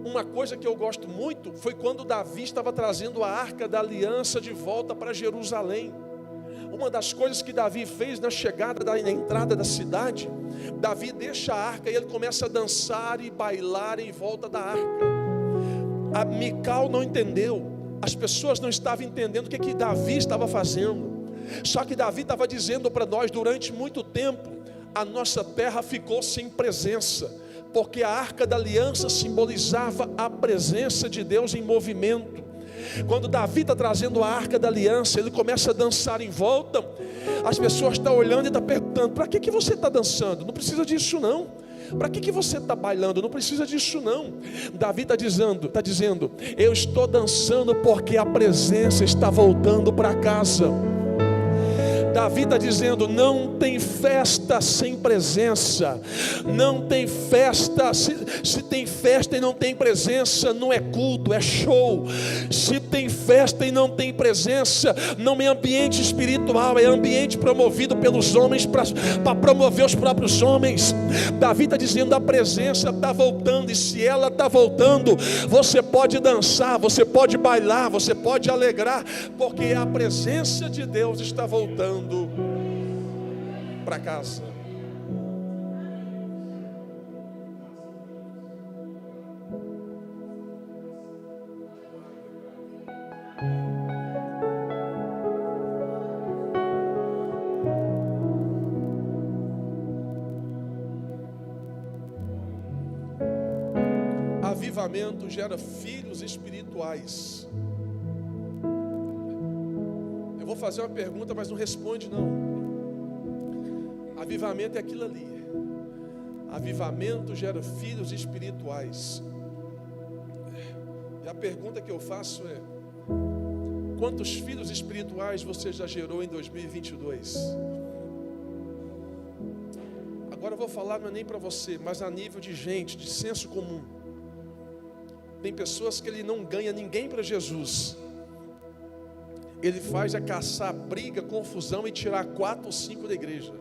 Uma coisa que eu gosto muito foi quando Davi estava trazendo a arca da aliança de volta para Jerusalém. Uma das coisas que Davi fez na chegada, na entrada da cidade, Davi deixa a arca e ele começa a dançar e bailar em volta da arca. A Mical não entendeu, as pessoas não estavam entendendo o que Davi estava fazendo. Só que Davi estava dizendo para nós, durante muito tempo, a nossa terra ficou sem presença, porque a arca da aliança simbolizava a presença de Deus em movimento. Quando Davi está trazendo a arca da aliança, ele começa a dançar em volta. As pessoas estão olhando e estão perguntando: para que você está dançando? Não precisa disso não. Para que você está bailando? Não precisa disso não. Davi está dizendo, eu estou dançando porque a presença está voltando para casa. Davi está dizendo, não tem festa sem presença. Não tem festa, se tem festa e não tem presença, não é culto, é show. Se tem festa e não tem presença, não é ambiente espiritual, é ambiente promovido pelos homens para promover os próprios homens. Davi está dizendo, a presença está voltando, e se ela está voltando, você pode dançar, você pode bailar, você pode alegrar, porque a presença de Deus está voltando para casa. Avivamento gera filhos espirituais. Eu vou fazer uma pergunta, mas não responde não. Avivamento é aquilo ali. Avivamento gera filhos espirituais. E a pergunta que eu faço é: quantos filhos espirituais você já gerou em 2022? Agora eu vou falar, não é nem para você, mas a nível de gente, de senso comum. Tem pessoas que ele não ganha ninguém para Jesus. Ele faz caçar briga, confusão e tirar 4 ou 5 da igreja.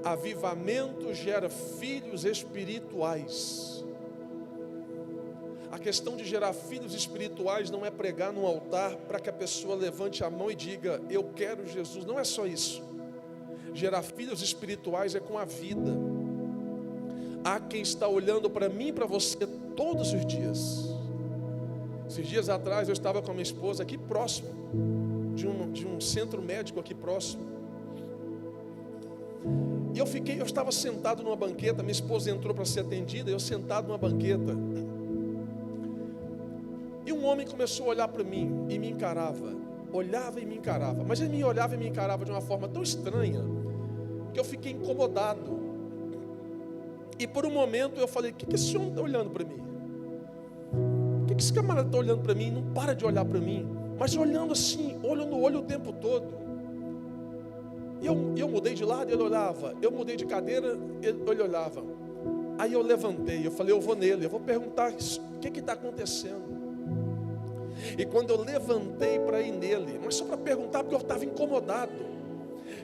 Avivamento gera filhos espirituais. A questão de gerar filhos espirituais não é pregar num altar para que a pessoa levante a mão e diga, eu quero Jesus. Não é só isso. Gerar filhos espirituais é com a vida. Há quem está olhando para mim e para você todos os dias. Esses dias atrás eu estava com a minha esposa aqui próximo de um centro médico aqui próximo. E eu estava sentado numa banqueta, minha esposa entrou para ser atendida, eu sentado numa banqueta. E um homem começou a olhar para mim e me encarava. Olhava e me encarava. Mas ele me olhava e me encarava de uma forma tão estranha que eu fiquei incomodado. E por um momento eu falei, o que esse homem está olhando para mim? O que esse camarada está olhando para mim? Não para de olhar para mim. Mas olhando assim, olho no olho o tempo todo. E eu mudei de lado, ele olhava. Eu mudei de cadeira, ele olhava. Aí eu levantei, eu falei, eu vou nele, eu vou perguntar o que está acontecendo. E quando eu levantei para ir nele, mas só para perguntar, porque eu estava incomodado.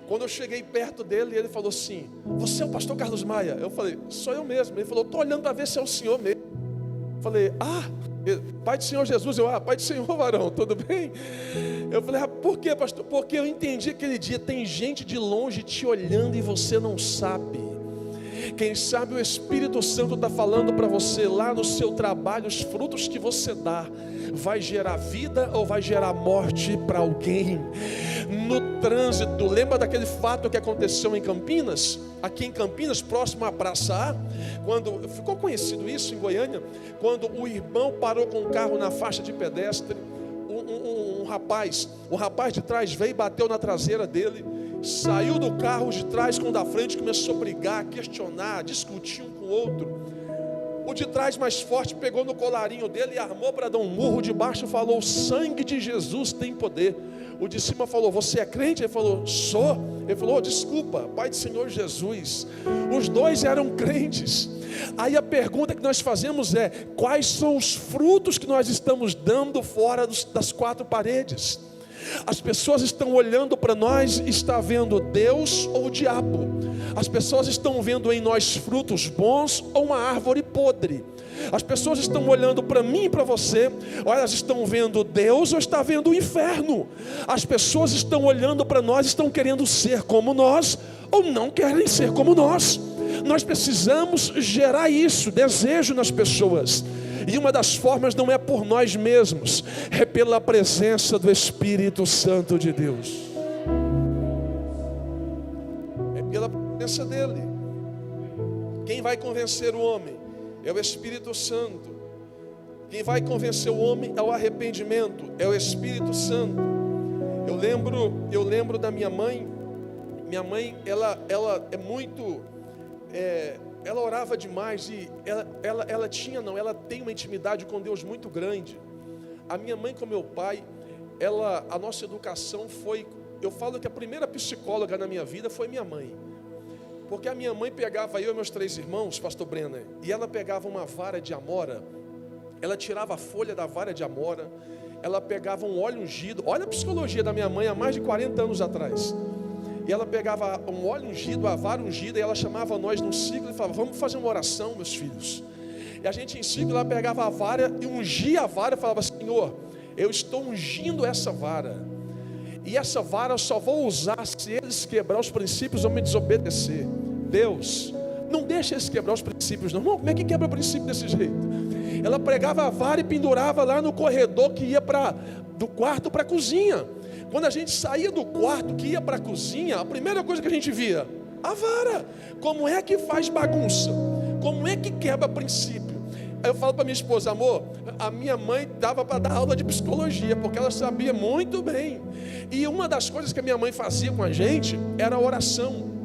Quando eu cheguei perto dele, ele falou assim, você é o pastor Carlos Maia? Eu falei, sou eu mesmo. Ele falou, estou olhando para ver se é o senhor mesmo. Eu falei, Pai do Senhor Jesus. Pai do Senhor, varão, tudo bem? Eu falei, por quê, pastor? Porque eu entendi aquele dia, tem gente de longe te olhando e você não sabe. Quem sabe o Espírito Santo está falando para você lá no seu trabalho, os frutos que você dá, vai gerar vida ou vai gerar morte para alguém? No trânsito, lembra daquele fato que aconteceu em Campinas? Aqui em Campinas, próximo à Praça A, quando ficou conhecido isso em Goiânia, quando o irmão parou com o carro na faixa de pedestre, o rapaz de trás veio e bateu na traseira dele, saiu do carro de trás com o da frente, começou a brigar, questionar, discutir um com o outro. O de trás mais forte pegou no colarinho dele e armou para dar um murro. De baixo falou, o sangue de Jesus tem poder. O de cima falou, você é crente? Ele falou, sou. Ele falou, desculpa, Pai do Senhor Jesus. Os dois eram crentes. Aí a pergunta que nós fazemos é, quais são os frutos que nós estamos dando fora das 4 paredes? As pessoas estão olhando para nós, está vendo Deus ou o diabo. As pessoas estão vendo em nós frutos bons ou uma árvore podre. As pessoas estão olhando para mim e para você, ou elas estão vendo Deus ou está vendo o inferno. As pessoas estão olhando para nós, estão querendo ser como nós ou não querem ser como nós. Nós precisamos gerar isso, desejo nas pessoas. E uma das formas não é por nós mesmos, é pela presença do Espírito Santo de Deus. É pela presença dele. Quem vai convencer o homem? É o Espírito Santo. Quem vai convencer o homem é o arrependimento, é o Espírito Santo. Eu lembro da minha mãe. Minha mãe, ela é muito, ela orava demais e ela tem uma intimidade com Deus muito grande. A minha mãe com meu pai, a nossa educação foi, eu falo que a primeira psicóloga na minha vida foi minha mãe. Porque a minha mãe pegava eu e meus 3 irmãos, pastor Brenner, e ela pegava uma vara de amora, ela tirava a folha da vara de amora, ela pegava um óleo ungido, olha a psicologia da minha mãe há mais de 40 anos atrás, e ela pegava um óleo ungido, a vara ungida, e ela chamava nós num ciclo e falava, vamos fazer uma oração, meus filhos. E a gente em ciclo, ela pegava a vara e ungia a vara e falava, Senhor, eu estou ungindo essa vara. E essa vara eu só vou usar se eles quebrar os princípios ou me desobedecer. Deus, não deixa eles quebrar os princípios não. Como é que quebra o princípio desse jeito? Ela pregava a vara e pendurava lá no corredor que ia do quarto para a cozinha. Quando a gente saía do quarto que ia para a cozinha, a primeira coisa que a gente via, a vara. Como é que faz bagunça? Como é que quebra princípio? Aí eu falo para minha esposa, amor, a minha mãe dava para dar aula de psicologia, porque ela sabia muito bem. E uma das coisas que a minha mãe fazia com a gente era a oração.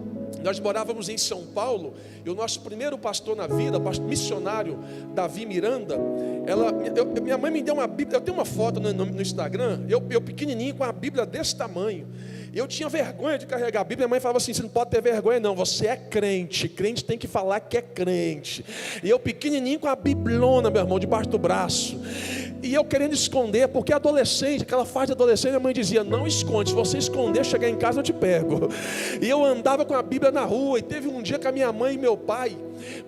Nós morávamos em São Paulo, e o nosso primeiro pastor na vida, missionário Davi Miranda, minha mãe me deu uma Bíblia, eu tenho uma foto no Instagram, eu pequenininho com a Bíblia desse tamanho. Eu tinha vergonha de carregar a Bíblia. Minha mãe falava assim, você não pode ter vergonha não, você é crente, crente tem que falar que é crente. E eu pequenininho com a biblona, meu irmão, debaixo do braço, e eu querendo esconder, porque adolescente, aquela fase de adolescente, minha mãe dizia, não esconde, se você esconder, chegar em casa eu te pego. E eu andava com a Bíblia na rua, e teve um dia que a minha mãe e meu pai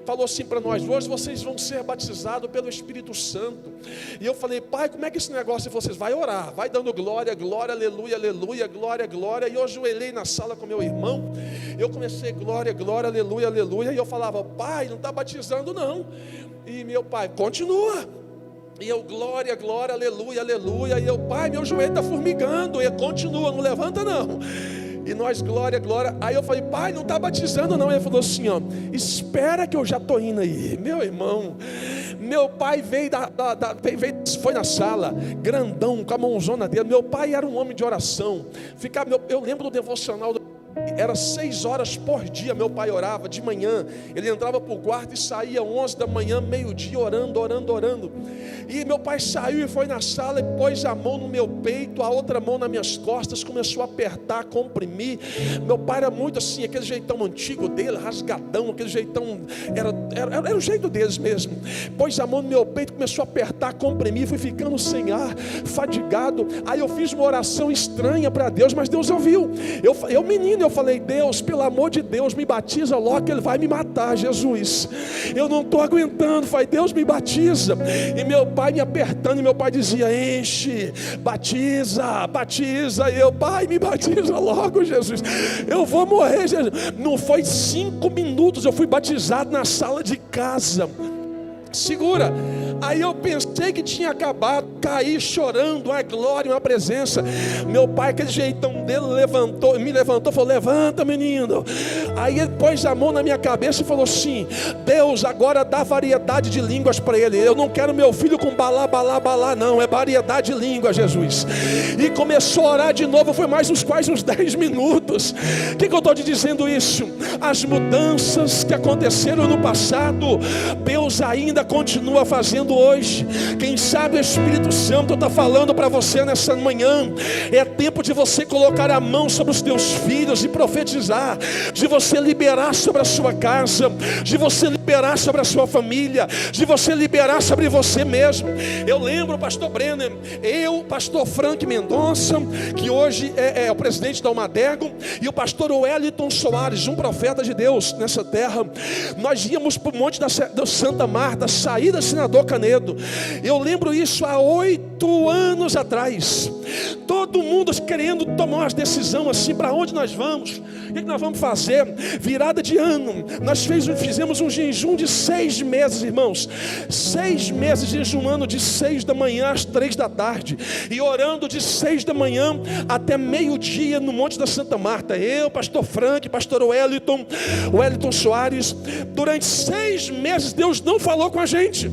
falou assim para nós, hoje vocês vão ser batizados pelo Espírito Santo. E eu falei, pai, como é que esse negócio, vocês vai orar, vai dando glória, glória, aleluia, aleluia, glória, glória. E eu ajoelhei na sala com meu irmão, eu comecei glória, glória, aleluia, aleluia. E eu falava, pai, não está batizando não. E meu pai, continua. E eu, glória, glória, aleluia, aleluia. E eu, pai, meu joelho está formigando. E continua, não levanta não. E nós, glória, glória. Aí eu falei, pai, não está batizando não. Ele falou assim, ó, espera que eu já estou indo aí. Meu irmão, meu pai foi na sala, grandão, com a mãozona dele. Meu pai era um homem de oração. Eu lembro do devocional era 6 horas por dia meu pai orava, de manhã, ele entrava para o quarto e saía 11 da manhã, meio-dia, orando. E meu pai saiu e foi na sala e pôs a mão no meu peito, a outra mão nas minhas costas, começou a apertar, comprimir. Meu pai era muito assim, aquele jeitão antigo dele, rasgadão, aquele jeitão, era o jeito deles mesmo. Pôs a mão no meu peito, começou a apertar, comprimir, fui ficando sem ar, fadigado. Aí eu fiz uma oração estranha para Deus, mas Deus ouviu. Eu falei, Deus, pelo amor de Deus, me batiza logo, que ele vai me matar, Jesus. Eu não estou aguentando. Falei, Deus, me batiza. E meu pai me apertando, e meu pai dizia, enche, batiza, batiza. E eu, pai, me batiza logo, Jesus. Eu vou morrer, Jesus. Não foi 5 minutos, eu fui batizado na sala de casa. Segura. Aí eu pensei que tinha acabado, caí chorando, uma glória, uma presença. Meu pai, aquele jeitão dele, me levantou, falou, levanta menino. Aí ele pôs a mão na minha cabeça e falou assim, Deus, agora dá variedade de línguas para ele. Eu não quero meu filho com balá, balá, balá não, é variedade de língua, Jesus. E começou a orar de novo, foi mais quase uns 10 minutos. O que eu estou te dizendo isso? As mudanças que aconteceram no passado, Deus ainda continua fazendo falando hoje. Quem sabe o Espírito Santo está falando para você nessa manhã. É tempo de você colocar a mão sobre os teus filhos e profetizar, de você liberar sobre a sua casa, de você liberar sobre a sua família, de você liberar sobre você mesmo. Eu lembro, pastor Brenner, pastor Frank Mendonça, que hoje é o presidente da Almadego, e o pastor Wellington Soares, um profeta de Deus nessa terra. Nós íamos para o monte da Santa Marta, saída Senador Canedo. Eu lembro isso há 8 anos atrás. Todo mundo querendo tomar uma decisão assim, para onde nós vamos, o que nós vamos fazer. Virada de ano, nós fizemos um jejum de 6 meses, irmãos. 6 meses jejuando de 6 da manhã às 3 da tarde, e orando de 6 da manhã até meio-dia no monte da Santa Marta. Eu, pastor Frank, pastor Wellington Soares. Durante 6 meses Deus não falou com a gente.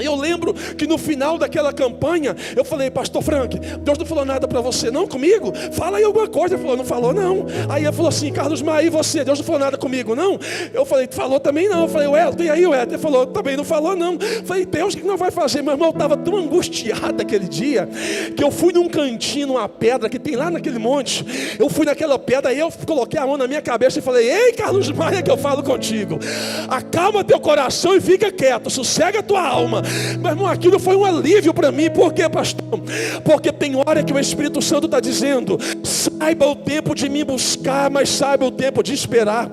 Eu lembro que no final daquela campanha eu falei: pastor Frank, Deus não falou nada para você não, comigo? Fala aí alguma coisa. Ele falou: não falou não. Aí ele falou assim: Carlos Maia, e você? Deus não falou nada comigo não? Eu falei: falou também não. Eu falei: Wellington, e aí Wellington? Ele falou: também não falou não. Eu falei: Deus, o que nós vai fazer? Meu irmão, eu estava tão angustiado aquele dia, que eu fui num cantinho, numa pedra que tem lá naquele monte. Eu fui naquela pedra, aí eu coloquei a mão na minha cabeça e falei: ei, Carlos Maia, que eu falo contigo, acalma teu coração e fica quieto, sossega a tua alma. Meu irmão, aquilo foi um alívio para mim. Por quê, pastor? Porque tem hora que o Espírito Santo está dizendo: saiba o tempo de me buscar, mas saiba o tempo de esperar.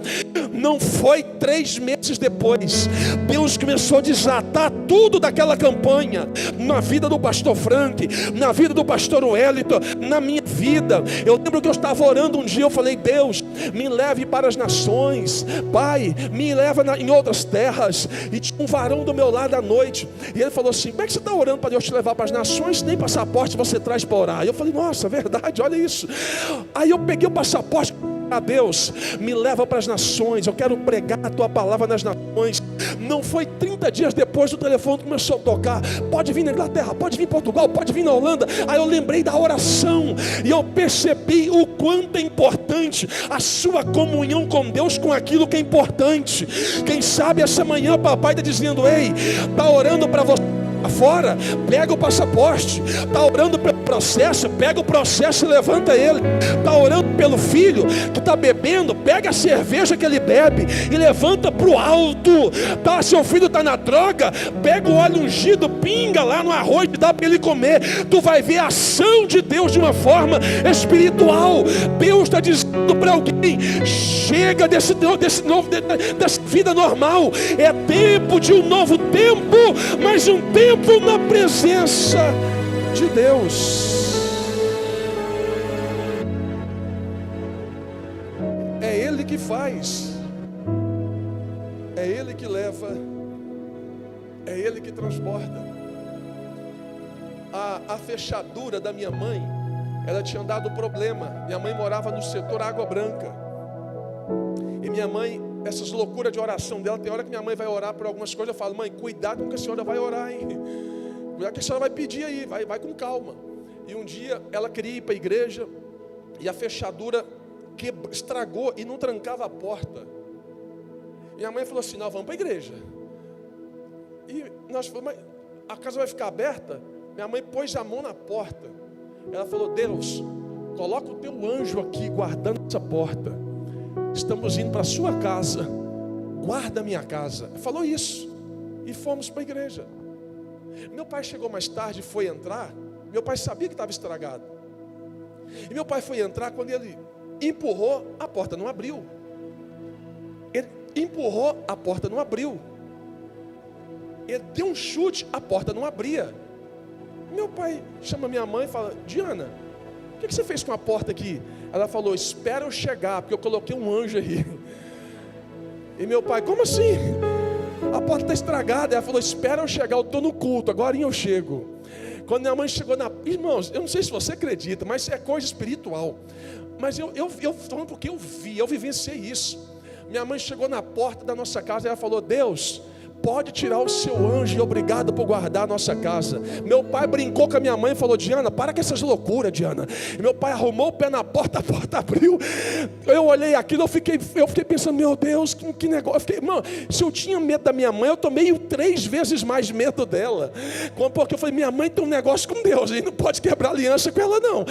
Não foi 3 meses depois, Deus começou a desatar tudo daquela campanha, na vida do pastor Frank, na vida do pastor Wellington, na minha vida. Eu lembro que eu estava orando um dia, eu falei: Deus, me leve para as nações, Pai, me leva em outras terras. E tinha um varão do meu lado à noite, e ele falou assim: como é que você está orando para Deus te levar para as nações, nem passaporte você traz para orar? E eu falei: nossa, verdade, olha isso. Aí eu peguei o passaporte: a Deus, me leva para as nações, eu quero pregar a tua palavra nas nações. Não foi 30 dias depois, o telefone começou a tocar: pode vir na Inglaterra, pode vir em Portugal, pode vir na Holanda. Aí eu lembrei da oração, e eu percebi o quanto é importante a sua comunhão com Deus, com aquilo que é importante. Quem sabe essa manhã o papai está dizendo: ei, está orando para você fora, pega o passaporte. Está orando pelo processo, pega o processo e levanta ele. Está orando pelo filho que está bebendo, pega a cerveja que ele bebe e levanta para o alto. Seu filho está na droga, pega o óleo ungido, pinga lá no arroz e dá para ele comer. Tu vai ver a ação de Deus de uma forma espiritual. Deus está dizendo para alguém: chega dessa vida normal. É tempo de um novo tempo, mas um tempo na presença de Deus. É Ele que faz, é Ele que leva, é Ele que transborda. A fechadura da minha mãe, ela tinha dado problema. Minha mãe morava no setor Água Branca, e minha mãe, essas loucuras de oração dela, tem hora que minha mãe vai orar por algumas coisas, eu falo: mãe, cuidado com o que a senhora vai orar, hein? Cuidado que a senhora vai pedir aí, vai com calma. E um dia ela queria ir para a igreja, e a fechadura estragou e não trancava a porta. Minha mãe falou assim: não, vamos para a igreja. E nós falamos: mas a casa vai ficar aberta? Minha mãe pôs a mão na porta. Ela falou: Deus, coloca o teu anjo aqui guardando essa porta. Estamos indo para a sua casa, guarda a minha casa. Falou isso, e fomos para a igreja. Meu pai chegou mais tarde, foi entrar. Meu pai sabia que estava estragado. E meu pai foi entrar, quando ele empurrou, a porta não abriu. Ele empurrou, a porta não abriu. Ele deu um chute, a porta não abria. Meu pai chama minha mãe e fala: Diana, o que você fez com a porta aqui? Ela falou: espera eu chegar, porque eu coloquei um anjo aí. E meu pai: como assim? A porta está estragada. Ela falou: espera eu chegar, eu estou no culto, agora eu chego. Quando minha mãe chegou Irmãos, eu não sei se você acredita, mas é coisa espiritual. Mas eu falando porque eu vivenciei isso. Minha mãe chegou na porta da nossa casa e ela falou: Deus, pode tirar o seu anjo, e obrigado por guardar a nossa casa. Meu pai brincou com a minha mãe e falou: Diana, para com essas loucuras, Diana. E meu pai arrumou o pé na porta, a porta abriu. Eu olhei aquilo, eu fiquei pensando: meu Deus, que negócio. Mano, se eu tinha medo da minha mãe, eu tomei 3 vezes mais medo dela. Porque eu falei: minha mãe tem um negócio com Deus, e não pode quebrar aliança com ela não.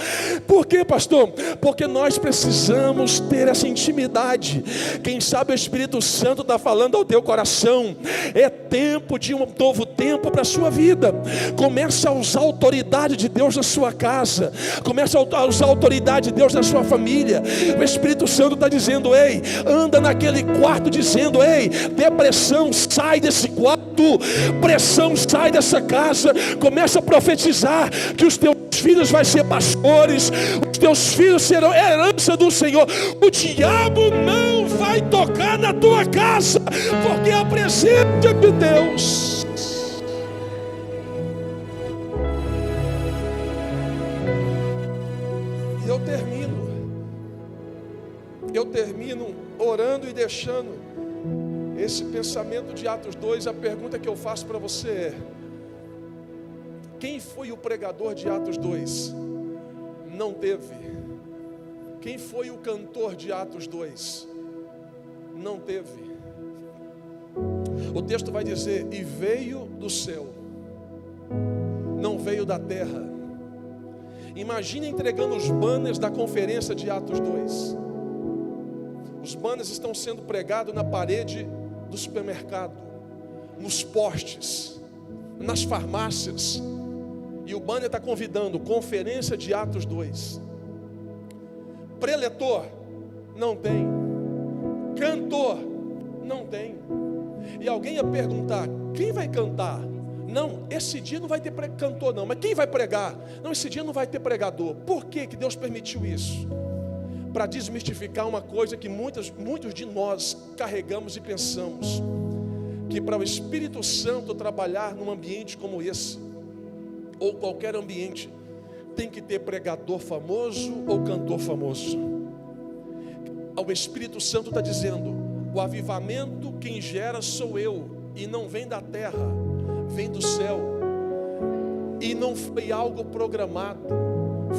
Por quê, pastor? Porque nós precisamos ter essa intimidade. Quem sabe o Espírito Santo está falando ao teu coração: é tempo de um novo tempo para a sua vida. Comece a usar a autoridade de Deus na sua casa, comece a usar a autoridade de Deus na sua família. O Espírito Santo está dizendo: ei, anda naquele quarto dizendo: ei, depressão, sai desse quarto, pressão, sai dessa casa. Comece a profetizar que os teus filhos vão ser pastores, os teus filhos serão herança do Senhor. O diabo não vai tocar na tua casa, porque é a presença de Deus. E eu termino orando e deixando esse pensamento de Atos 2. A pergunta que eu faço para você é: quem foi o pregador de Atos 2? Não teve. Quem foi o cantor de Atos 2? Não teve. O texto vai dizer: e veio do céu, não veio da terra. Imagine entregando os banners da conferência de Atos 2. Os banners estão sendo pregados na parede do supermercado, nos postes, nas farmácias. E o banner está convidando: conferência de Atos 2. Preletor, não tem. Cantor, não tem. E alguém ia perguntar: quem vai cantar? Não, esse dia não vai ter cantor não. Mas quem vai pregar? Não, esse dia não vai ter pregador. Por que que Deus permitiu isso? Para desmistificar uma coisa que muitos de nós carregamos e pensamos: que para o Espírito Santo trabalhar num ambiente como esse, ou qualquer ambiente, tem que ter pregador famoso ou cantor famoso. O Espírito Santo está dizendo: o avivamento quem gera sou eu, e não vem da terra, vem do céu. E não foi algo programado,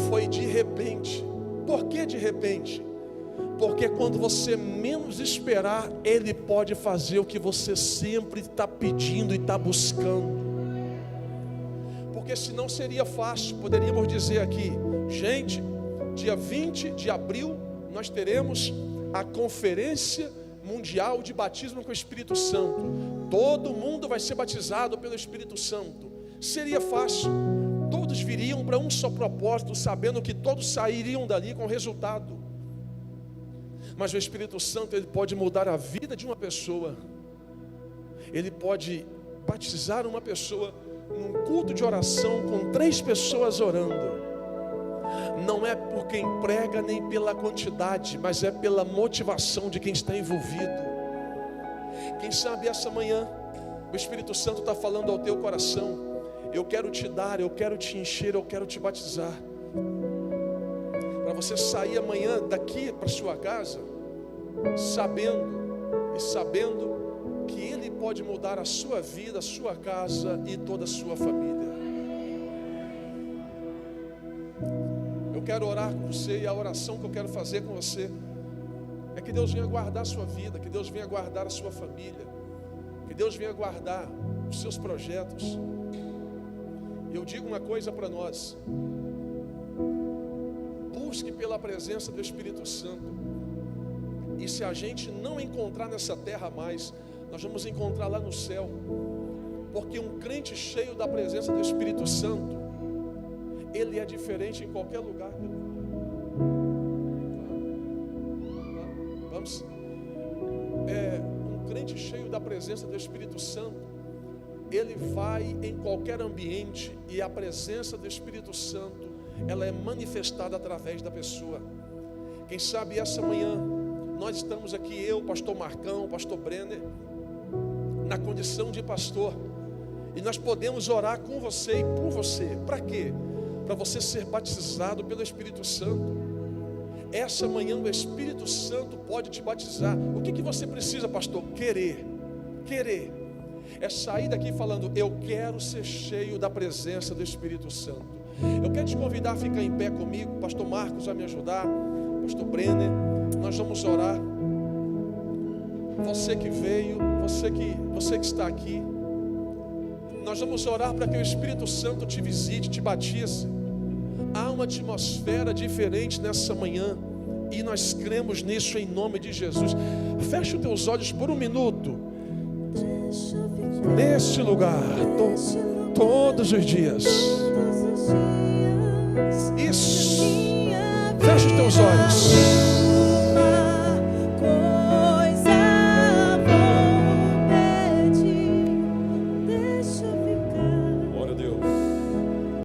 foi de repente. Por que de repente? Porque quando você menos esperar, Ele pode fazer o que você sempre está pedindo e está buscando. Porque senão seria fácil. Poderíamos dizer aqui: gente, dia 20 de abril nós teremos a Conferência Mundial de Batismo com o Espírito Santo. Todo mundo vai ser batizado pelo Espírito Santo. Seria fácil. Todos viriam para um só propósito, sabendo que todos sairiam dali com resultado. Mas o Espírito Santo, ele pode mudar a vida de uma pessoa. Ele pode batizar uma pessoa num culto de oração com 3 pessoas orando. Não é por quem prega nem pela quantidade, mas é pela motivação de quem está envolvido. Quem sabe essa manhã o Espírito Santo está falando ao teu coração: eu quero te dar, eu quero te encher, eu quero te batizar. Para você sair amanhã daqui para sua casa, sabendo que Ele pode mudar a sua vida, a sua casa e toda a sua família. Eu quero orar com você, e a oração que eu quero fazer com você é que Deus venha guardar a sua vida, que Deus venha guardar a sua família, que Deus venha guardar os seus projetos. Eu digo uma coisa para nós: busque pela presença do Espírito Santo. E se a gente não encontrar nessa terra mais, nós vamos encontrar lá no céu. Porque um crente cheio da presença do Espírito Santo, ele é diferente em qualquer lugar. Vamos? Um crente cheio da presença do Espírito Santo, ele vai em qualquer ambiente, e a presença do Espírito Santo, ela é manifestada através da pessoa. Quem sabe essa manhã nós estamos aqui, eu, pastor Marcão, pastor Brenner, na condição de pastor, e nós podemos orar com você e por você. Para quê? Para você ser batizado pelo Espírito Santo. Essa manhã o Espírito Santo pode te batizar. O que você precisa, pastor? Querer. é sair daqui falando: eu quero ser cheio da presença do Espírito Santo. Eu quero te convidar a ficar em pé comigo. Pastor Marcos vai me ajudar, Pastor Brenner. Nós vamos orar. Você que veio, você que está aqui, nós vamos orar para que o Espírito Santo te visite, te batize. Há uma atmosfera diferente nessa manhã, e nós cremos nisso em nome de Jesus. Feche os teus olhos por um minuto. Neste lugar, todos os dias.